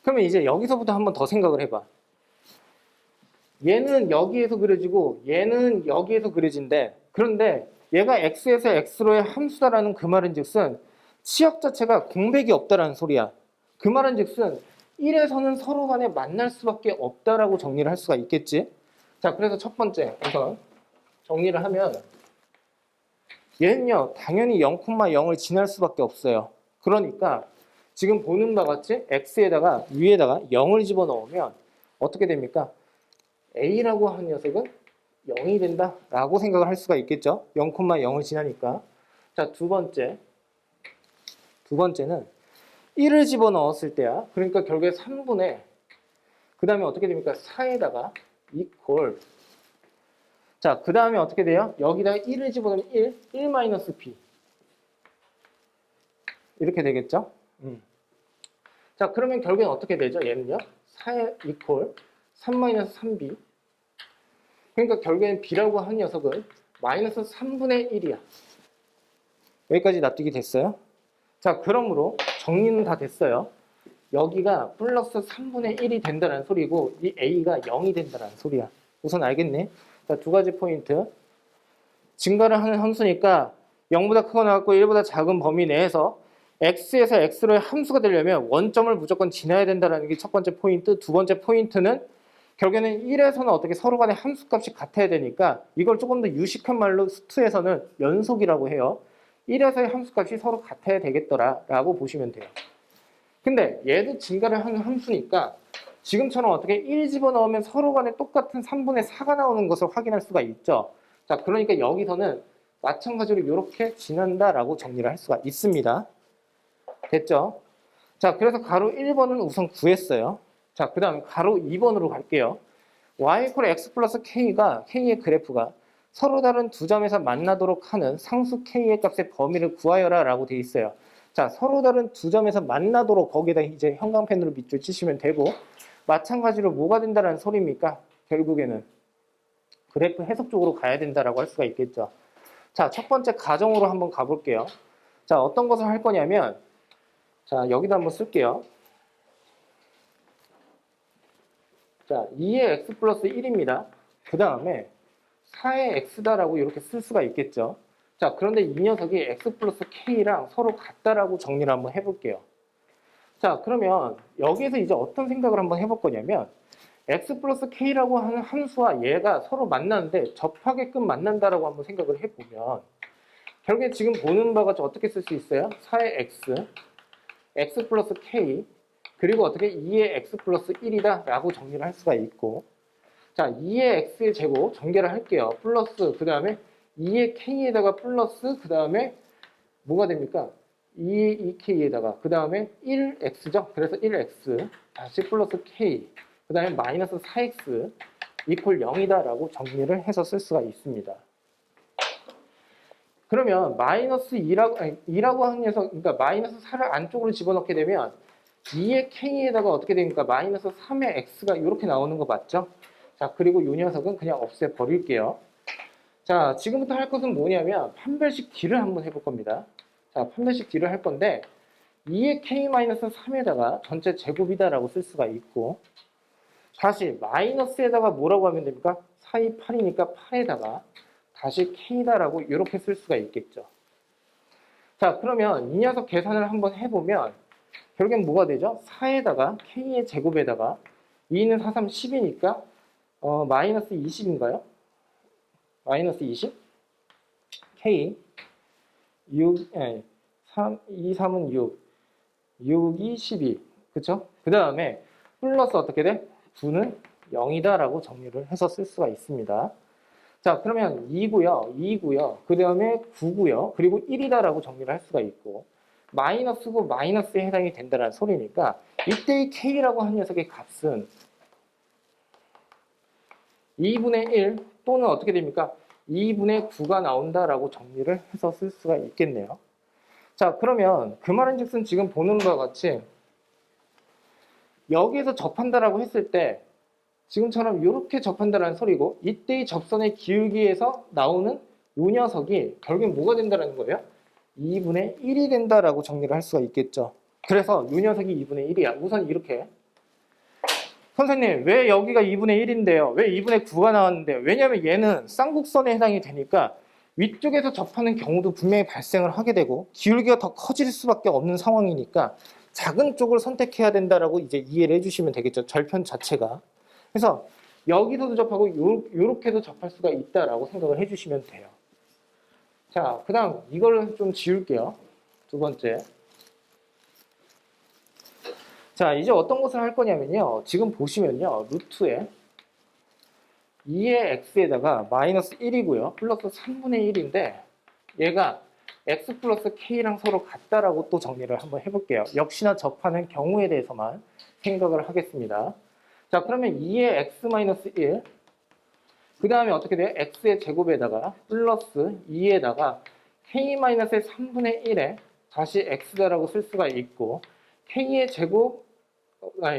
그러면 이제 여기서부터 한번 더 생각을 해봐. 얘는 여기에서 그려지고 얘는 여기에서 그려진대. 그런데 얘가 x에서 x로의 함수다라는 그 말은 즉슨 치역 자체가 공백이 없다라는 소리야. 그 말은 즉슨 1에서는 서로 간에 만날 수밖에 없다라고 정리를 할 수가 있겠지. 자, 그래서 첫 번째 우선 정리를 하면 얘는요 당연히 0,0을 지날 수밖에 없어요. 그러니까 지금 보는 바와 같이 x에다가 위에다가 0을 집어넣으면 어떻게 됩니까? a라고 하는 녀석은 0이 된다라고 생각을 할 수가 있겠죠. 0,0을 지나니까. 자, 두 번째는 1을 집어넣었을 때야. 그러니까 결국에 3분의 그 다음에 어떻게 됩니까? 4에다가 equal. 자, 그 다음에 어떻게 돼요? 여기다가 1을 집어넣으면 1 마이너스 b. 이렇게 되겠죠? 자, 그러면 결국엔 어떻게 되죠? 얘는요? 4에 equal 3 마이너스 3b. 그러니까 결국엔 b라고 하는 녀석은 마이너스 3분의 1이야. 여기까지 납득이 됐어요? 자, 그러므로 정리는 다 됐어요. 여기가 플러스 3분의 1이 된다는 소리고 이 a가 0이 된다는 소리야. 우선 알겠네. 자, 두 가지 포인트. 증가를 하는 함수니까 0보다 크거나 같고 1보다 작은 범위 내에서 x에서 x로의 함수가 되려면 원점을 무조건 지나야 된다는 게 첫 번째 포인트. 두 번째 포인트는 결국에는 1에서는 어떻게 서로 간의 함수값이 같아야 되니까 이걸 조금 더 유식한 말로 수투에서는 연속이라고 해요. 1에서의 함수값이 서로 같아야 되겠더라라고 보시면 돼요. 근데 얘도 증가를 하는 함수니까 지금처럼 어떻게 1 집어넣으면 서로 간에 똑같은 3분의 4가 나오는 것을 확인할 수가 있죠. 자, 그러니까 여기서는 마찬가지로 이렇게 지난다라고 정리를 할 수가 있습니다. 됐죠? 자, 그래서 가로 1번은 우선 구했어요. 자, 그 다음 가로 2번으로 갈게요. y = x 플러스 k가 k의 그래프가 서로 다른 두 점에서 만나도록 하는 상수 k의 값의 범위를 구하여라 라고 되어 있어요. 자, 서로 다른 두 점에서 만나도록 거기에다 이제 형광펜으로 밑줄 치시면 되고, 마찬가지로 뭐가 된다는 소리입니까? 결국에는 그래프 해석 쪽으로 가야 된다라고 할 수가 있겠죠. 자, 첫 번째 가정으로 한번 가볼게요. 자, 어떤 것을 할 거냐면, 자, 여기다 한번 쓸게요. 자, 2의 x 플러스 1입니다. 그 다음에 4의 x다라고 이렇게 쓸 수가 있겠죠. 자, 그런데 이 녀석이 x 플러스 k랑 서로 같다라고 정리를 한번 해볼게요. 자, 그러면 여기에서 이제 어떤 생각을 한번 해볼 거냐면 x 플러스 k라고 하는 함수와 얘가 서로 만나는데 접하게끔 만난다라고 한번 생각을 해보면 결국에 지금 보는 바가 어떻게 쓸 수 있어요? 4의 x 플러스 k 그리고 어떻게 2의 x 플러스 1이다 라고 정리를 할 수가 있고, 자, 2의 x의 제곱 전개를 할게요. 플러스 그 다음에 2의 k에다가 플러스 그 다음에 뭐가 됩니까? 2의 2k에다가 그 다음에 1x죠. 그래서 1x 다시 플러스 k 그 다음에 마이너스 4x 이퀄 0이다 라고 정리를 해서 쓸 수가 있습니다. 그러면 마이너스 2라고 하는 녀석, 그러니까 마이너스 4를 안쪽으로 집어넣게 되면 2의 k에다가 어떻게 됩니까? 마이너스 3의 x가 이렇게 나오는 거 맞죠? 자, 그리고 이 녀석은 그냥 없애버릴게요. 자, 지금부터 할 것은 뭐냐면 판별식 D를 한번 해볼 겁니다. 자, 판별식 D를 할 건데 2의 k-3에다가 전체 제곱이다라고 쓸 수가 있고, 다시 마이너스에다가 뭐라고 하면 됩니까? 4이 8이니까 8에다가 다시 k다라고 이렇게 쓸 수가 있겠죠. 자, 그러면 이 녀석 계산을 한번 해보면 결국엔 뭐가 되죠? 4에다가 k의 제곱에다가 2는 4, 3, 10이니까 마이너스 20인가요? 마이너스 20? k 6, 3, 2, 3은 6, 6이 12. 그쵸? 그 다음에 플러스 어떻게 돼? 9는 0이다 라고 정리를 해서 쓸 수가 있습니다. 자, 그러면 2고요. 그 다음에 9고요. 그리고 1이다 라고 정리를 할 수가 있고, 마이너스고 마이너스에 해당이 된다는 소리니까 이때의 k라고 하는 녀석의 값은 2분의 1 또는 어떻게 됩니까? 2분의 9가 나온다라고 정리를 해서 쓸 수가 있겠네요. 자, 그러면 그 말인즉슨 지금 보는 것과 같이 여기에서 접한다라고 했을 때 지금처럼 이렇게 접한다라는 소리고, 이때의 접선의 기울기에서 나오는 이 녀석이 결국엔 뭐가 된다는 거예요? 2분의 1이 된다라고 정리를 할 수가 있겠죠. 그래서 이 녀석이 2분의 1이야. 우선 이렇게. 선생님, 왜 여기가 2분의 1인데요? 왜 2분의 9가 나왔는데요? 왜냐하면 얘는 쌍곡선에 해당이 되니까 위쪽에서 접하는 경우도 분명히 발생을 하게 되고 기울기가 더 커질 수밖에 없는 상황이니까 작은 쪽을 선택해야 된다라고 이제 이해를 해주시면 되겠죠. 절편 자체가. 그래서 여기서도 접하고 이렇게도 접할 수가 있다라고 생각을 해주시면 돼요. 자, 그 다음 이걸 좀 지울게요. 두 번째. 자, 이제 어떤 것을 할 거냐면요. 지금 보시면요. 루트에 2의 x에다가 마이너스 1이고요. 플러스 3분의 1인데 얘가 x 플러스 k랑 서로 같다라고 또 정리를 한번 해볼게요. 역시나 접하는 경우에 대해서만 생각을 하겠습니다. 자, 그러면 2의 x 마이너스 1 그 다음에 어떻게 돼요? x의 제곱에다가 플러스 2에다가 k-의 3분의 1에 다시 x다라고 쓸 수가 있고, k의 제곱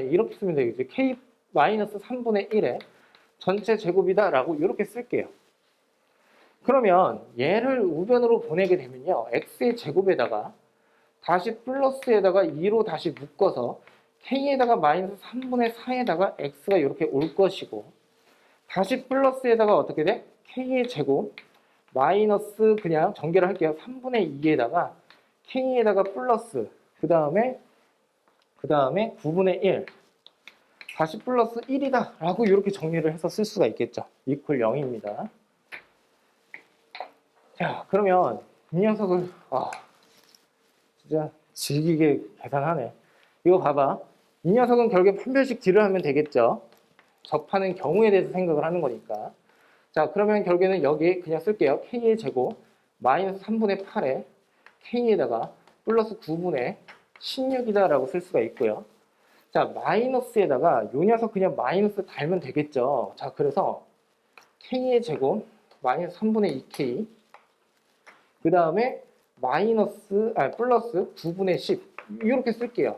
이렇게 쓰면 되겠죠. k-3분의 1에 전체 제곱이다라고 이렇게 쓸게요. 그러면 얘를 우변으로 보내게 되면요. x의 제곱에다가 다시 플러스에다가 2로 다시 묶어서 k에다가 마이너스 3분의 4에다가 x가 이렇게 올 것이고, 다시 플러스에다가 어떻게 돼? k의 제곱 마이너스 그냥 전개를 할게요. 3분의 2에다가 K에다가 플러스 그 다음에 9분의 1 다시 플러스 1이다 라고 이렇게 정리를 해서 쓸 수가 있겠죠. 이퀄 0입니다. 자, 그러면 이 녀석을 진짜 질기게 계산하네. 이거 봐봐. 이 녀석은 결국에 판별식 딜을 하면 되겠죠. 접하는 경우에 대해서 생각을 하는 거니까. 자, 그러면 결국에는 여기 그냥 쓸게요. K의 제곱 마이너스 3분의 8에 K에다가 플러스 9분의 16이다 라고 쓸 수가 있고요. 자, 마이너스에다가 요 녀석 그냥 마이너스 달면 되겠죠. 자, 그래서 K의 제곱 마이너스 3분의 2K 그 다음에 플러스 9분의 10 이렇게 쓸게요.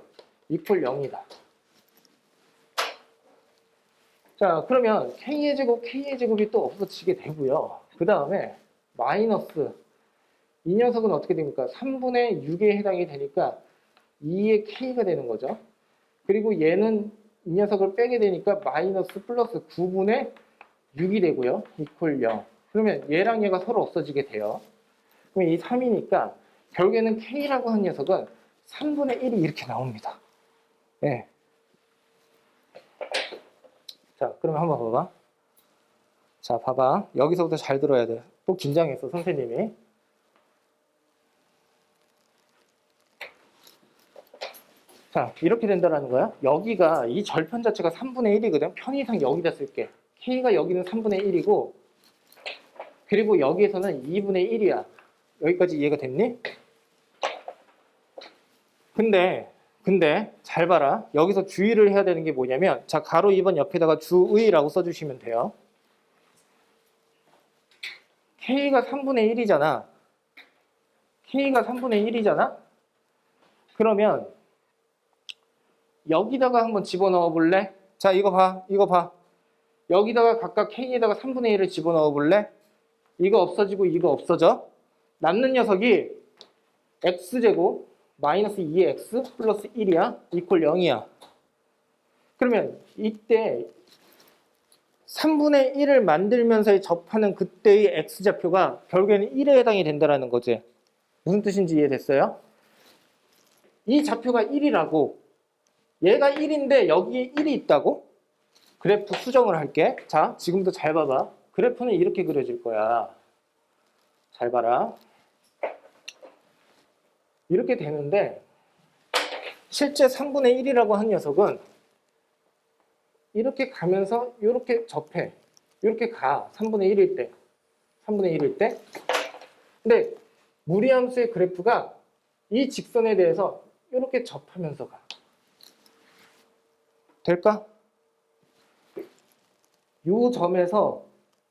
이퀄 0이다. 자, 그러면 K의 제곱이 또 없어지게 되고요. 그 다음에 마이너스 이 녀석은 어떻게 됩니까? 3분의 6에 해당이 되니까 2의 K가 되는 거죠. 그리고 얘는 이 녀석을 빼게 되니까 마이너스 플러스 9분의 6이 되고요. 이퀄 0. 그러면 얘랑 얘가 서로 없어지게 돼요. 그럼 이 3이니까 결국에는 K라고 한 녀석은 3분의 1이 이렇게 나옵니다. 네. 자, 그러면 한번 봐봐. 자, 봐봐. 여기서부터 잘 들어야 돼. 또 긴장했어, 선생님이. 자, 이렇게 된다는 거야. 여기가 이 절편 자체가 3분의 1이거든. 편의상 여기다 쓸게. K가 여기는 3분의 1이고 그리고 여기에서는 2분의 1이야. 여기까지 이해가 됐니? 근데 잘 봐라. 여기서 주의를 해야 되는 게 뭐냐면 자, 가로 2번 옆에다가 주의라고 써주시면 돼요. K가 3분의 1이잖아. K가 3분의 1이잖아? 그러면 여기다가 한번 집어넣어 볼래? 자, 이거 봐. 여기다가 각각 K에다가 3분의 1을 집어넣어 볼래? 이거 없어지고 이거 없어져. 남는 녀석이 X제곱 마이너스 2의 X 플러스 1이야. 이퀄 0이야. 그러면 이때 3분의 1을 만들면서 접하는 그때의 X좌표가 결국에는 1에 해당이 된다는 거지. 무슨 뜻인지 이해됐어요? 이 좌표가 1이라고 얘가 1인데 여기에 1이 있다고? 그래프 수정을 할게. 자, 지금도 잘 봐봐. 그래프는 이렇게 그려질 거야. 잘 봐라. 이렇게 되는데 실제 3분의 1이라고 한 녀석은 이렇게 가면서 이렇게 접해. 이렇게 가. 3분의 1일 때. 3분의 1일 때. 근데 무리함수의 그래프가 이 직선에 대해서 이렇게 접하면서 가. 될까? 요 점에서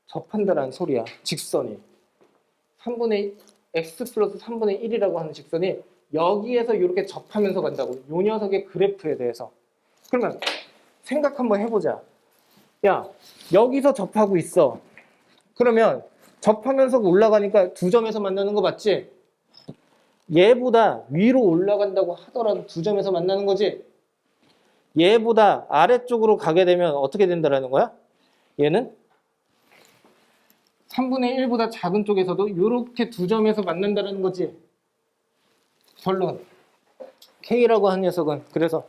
접한다는 소리야. 직선이. 3분의 x 플러스 3분의 1이라고 하는 직선이 여기에서 이렇게 접하면서 간다고. 요 녀석의 그래프에 대해서. 그러면 생각 한번 해보자. 야, 여기서 접하고 있어. 그러면 접하면서 올라가니까 두 점에서 만나는 거 맞지? 얘보다 위로 올라간다고 하더라도 두 점에서 만나는 거지? 얘보다 아래쪽으로 가게 되면 어떻게 된다는 거야? 얘는 3분의 1보다 작은 쪽에서도 이렇게 두 점에서 만난다는 거지. 결론. K라고 한 녀석은 그래서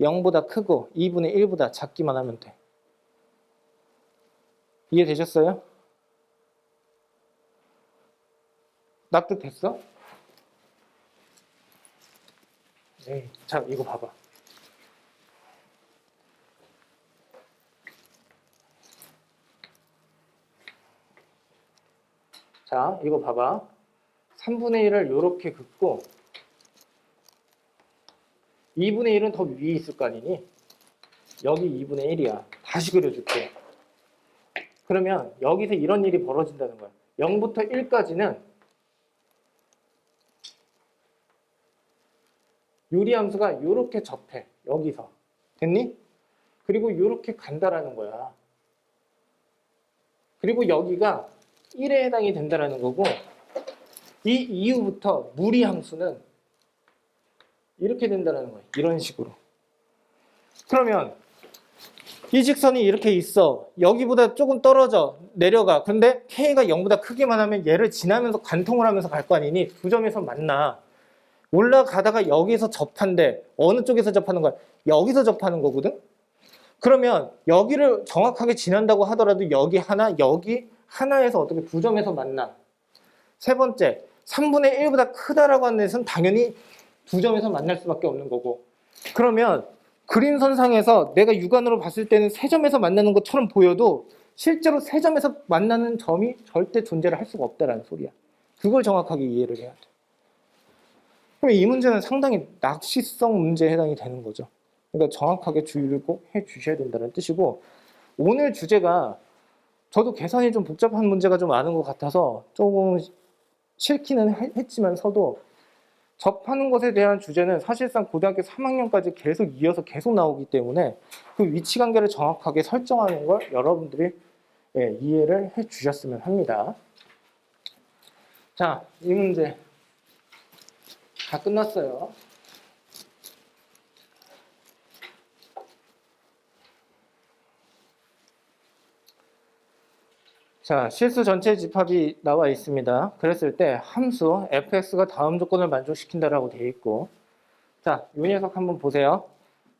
0보다 크고 2분의 1보다 작기만 하면 돼. 이해되셨어요? 납득됐어? 네. 자, 이거 봐봐. 자, 이거 봐봐. 3분의 1을 이렇게 긋고 2분의 1은 더 위에 있을 거 아니니? 여기 2분의 1이야. 다시 그려줄게. 그러면 여기서 이런 일이 벌어진다는 거야. 0부터 1까지는 유리함수가 이렇게 접해. 여기서. 됐니? 그리고 이렇게 간다라는 거야. 그리고 여기가 1에 해당이 된다라는 거고 이 이후부터 무리함수는 이렇게 된다라는 거예요. 이런 식으로. 그러면 이 직선이 이렇게 있어. 여기보다 조금 떨어져. 내려가. 근데 K가 0보다 크기만 하면 얘를 지나면서 관통을 하면서 갈 거 아니니? 두 점에서 만나. 올라가다가 여기서 접한대. 어느 쪽에서 접하는 거야? 여기서 접하는 거거든? 그러면 여기를 정확하게 지난다고 하더라도 여기 하나에서 어떻게 두 점에서 만나. 세 번째, 3분의 1보다 크다라고 하는 데서는 당연히 두 점에서 만날 수밖에 없는 거고. 그러면 그림선상에서 내가 육안으로 봤을 때는 세 점에서 만나는 것처럼 보여도 실제로 세 점에서 만나는 점이 절대 존재를 할 수가 없다라는 소리야. 그걸 정확하게 이해를 해야 돼. 그럼 이 문제는 상당히 낚시성 문제에 해당이 되는 거죠. 그러니까 정확하게 주의를 꼭 해주셔야 된다는 뜻이고, 오늘 주제가 저도 계산이 좀 복잡한 문제가 좀 많은 것 같아서 조금 싫기는 했지만서도 접하는 것에 대한 주제는 사실상 고등학교 3학년까지 계속 이어서 계속 나오기 때문에 그 위치관계를 정확하게 설정하는 걸 여러분들이 이해를 해 주셨으면 합니다. 자, 이 문제 다 끝났어요. 자, 실수 전체 집합이 나와 있습니다. 그랬을 때 함수 fx가 다음 조건을 만족시킨다라고 되어 있고, 자, 이 녀석 한번 보세요.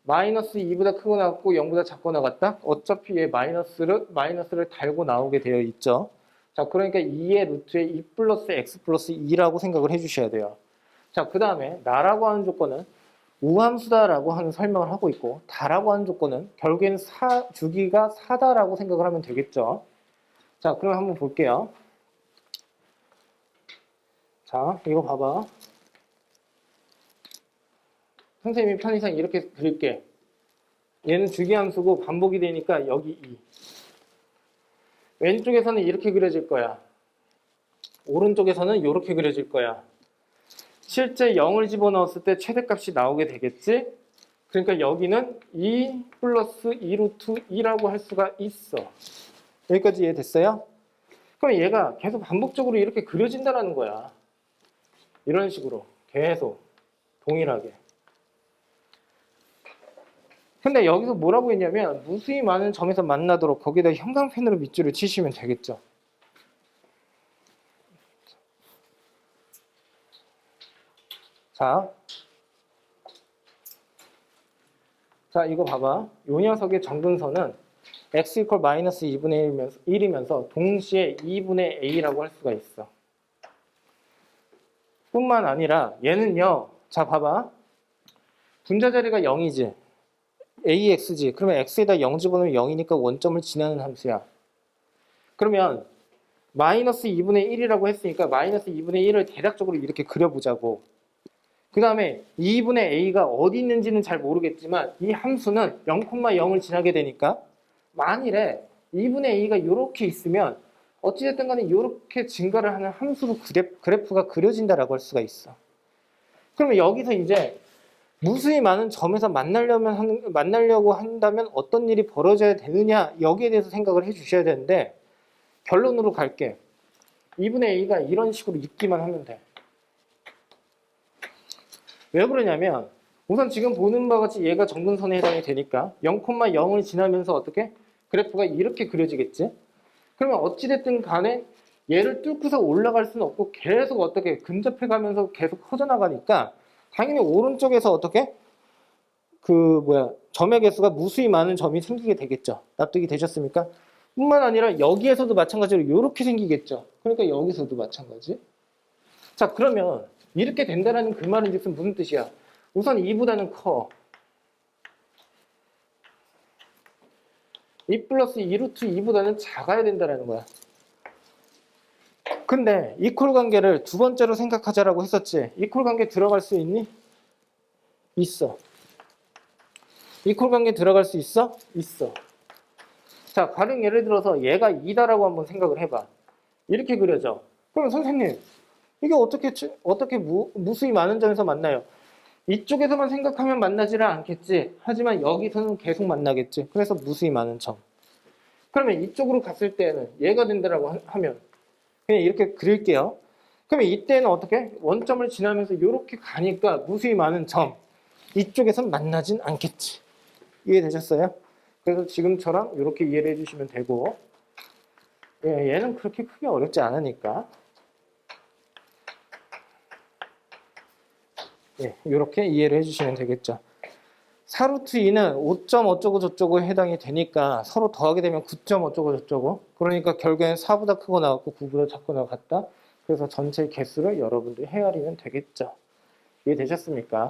마이너스 2보다 크거나 같고 0보다 작거나 같다? 어차피 얘 마이너스를 달고 나오게 되어 있죠. 자, 그러니까 2의 루트에 2 플러스 x 플러스 2라고 생각을 해주셔야 돼요. 자, 그 다음에 나라고 하는 조건은 우함수다라고 하는 설명을 하고 있고, 다라고 하는 조건은 결국에는 주기가 4다라고 생각을 하면 되겠죠. 자, 그럼 한번 볼게요. 자, 이거 봐봐. 선생님이 편의상 이렇게 그릴게. 얘는 주기함수고 반복이 되니까 여기 2. 왼쪽에서는 이렇게 그려질 거야. 오른쪽에서는 이렇게 그려질 거야. 실제 0을 집어넣었을 때 최대값이 나오게 되겠지? 그러니까 여기는 2 플러스 2 루트 2라고 할 수가 있어. 여기까지 이해됐어요? 그럼 얘가 계속 반복적으로 이렇게 그려진다는 거야. 이런 식으로 계속 동일하게. 근데 여기서 뭐라고 했냐면 무수히 많은 점에서 만나도록 거기다 형광펜으로 밑줄을 치시면 되겠죠. 자, 이거 봐봐. 이 녀석의 정근선은 x 이퀄 마이너스 2분의 1이면서 동시에 2분의 a라고 할 수가 있어. 뿐만 아니라 얘는요. 자, 봐봐. 분자 자리가 0이지. ax지. 그러면 x에다 0 집어넣으면 0이니까 원점을 지나는 함수야. 그러면 마이너스 2분의 1이라고 했으니까 마이너스 2분의 1을 대략적으로 이렇게 그려보자고. 그 다음에 2분의 a가 어디 있는지는 잘 모르겠지만 이 함수는 0,0을 지나게 되니까 만일에 2분의 a가 이렇게 있으면 어찌됐든 간에 이렇게 증가를 하는 함수로 그래프가 그려진다라고 할 수가 있어. 그러면 여기서 이제 무수히 많은 점에서 만나려고 한다면 어떤 일이 벌어져야 되느냐 여기에 대해서 생각을 해 주셔야 되는데 결론으로 갈게. 2분의 a가 이런 식으로 있기만 하면 돼. 왜 그러냐면 우선 지금 보는 바와 같이 얘가 정근선에 해당이 되니까 0,0을 지나면서 어떻게? 그래프가 이렇게 그려지겠지? 그러면 어찌됐든 간에 얘를 뚫고서 올라갈 수는 없고 계속 어떻게 근접해가면서 계속 커져나가니까 당연히 오른쪽에서 어떻게? 점의 개수가 무수히 많은 점이 생기게 되겠죠. 납득이 되셨습니까? 뿐만 아니라 여기에서도 마찬가지로 이렇게 생기겠죠. 그러니까 여기서도 마찬가지. 자, 그러면 이렇게 된다는 그 말은 즉슨 무슨 뜻이야? 우선 2보다는 커. 2 플러스 2 루트 2보다는 작아야 된다는 거야. 근데 이퀄 관계를 두 번째로 생각하자라고 했었지. 이퀄 관계 들어갈 수 있니? 있어. 이퀄 관계 들어갈 수 있어? 있어. 자, 가령 예를 들어서 얘가 2다라고 한번 생각을 해봐. 이렇게 그려져. 그러면 선생님, 이게 어떻게 무수히 많은 점에서 만나요? 이쪽에서만 생각하면 만나지는 않겠지. 하지만 여기서는 계속 만나겠지. 그래서 무수히 많은 점. 그러면 이쪽으로 갔을 때는 얘가 된다라고 하면 그냥 이렇게 그릴게요. 그러면 이때는 어떻게? 원점을 지나면서 이렇게 가니까 무수히 많은 점. 이쪽에서는 만나진 않겠지. 이해되셨어요? 그래서 지금처럼 이렇게 이해를 해주시면 되고 얘는 그렇게 크게 어렵지 않으니까 예, 이렇게 이해를 해주시면 되겠죠. 4루트 2는 5점 어쩌고 저쩌고에 해당이 되니까 서로 더하게 되면 9점 어쩌고 저쩌고. 그러니까 결국엔 4보다 크고 나왔고 9보다 작고 나갔다. 그래서 전체 개수를 여러분들이 헤아리면 되겠죠. 이해되셨습니까?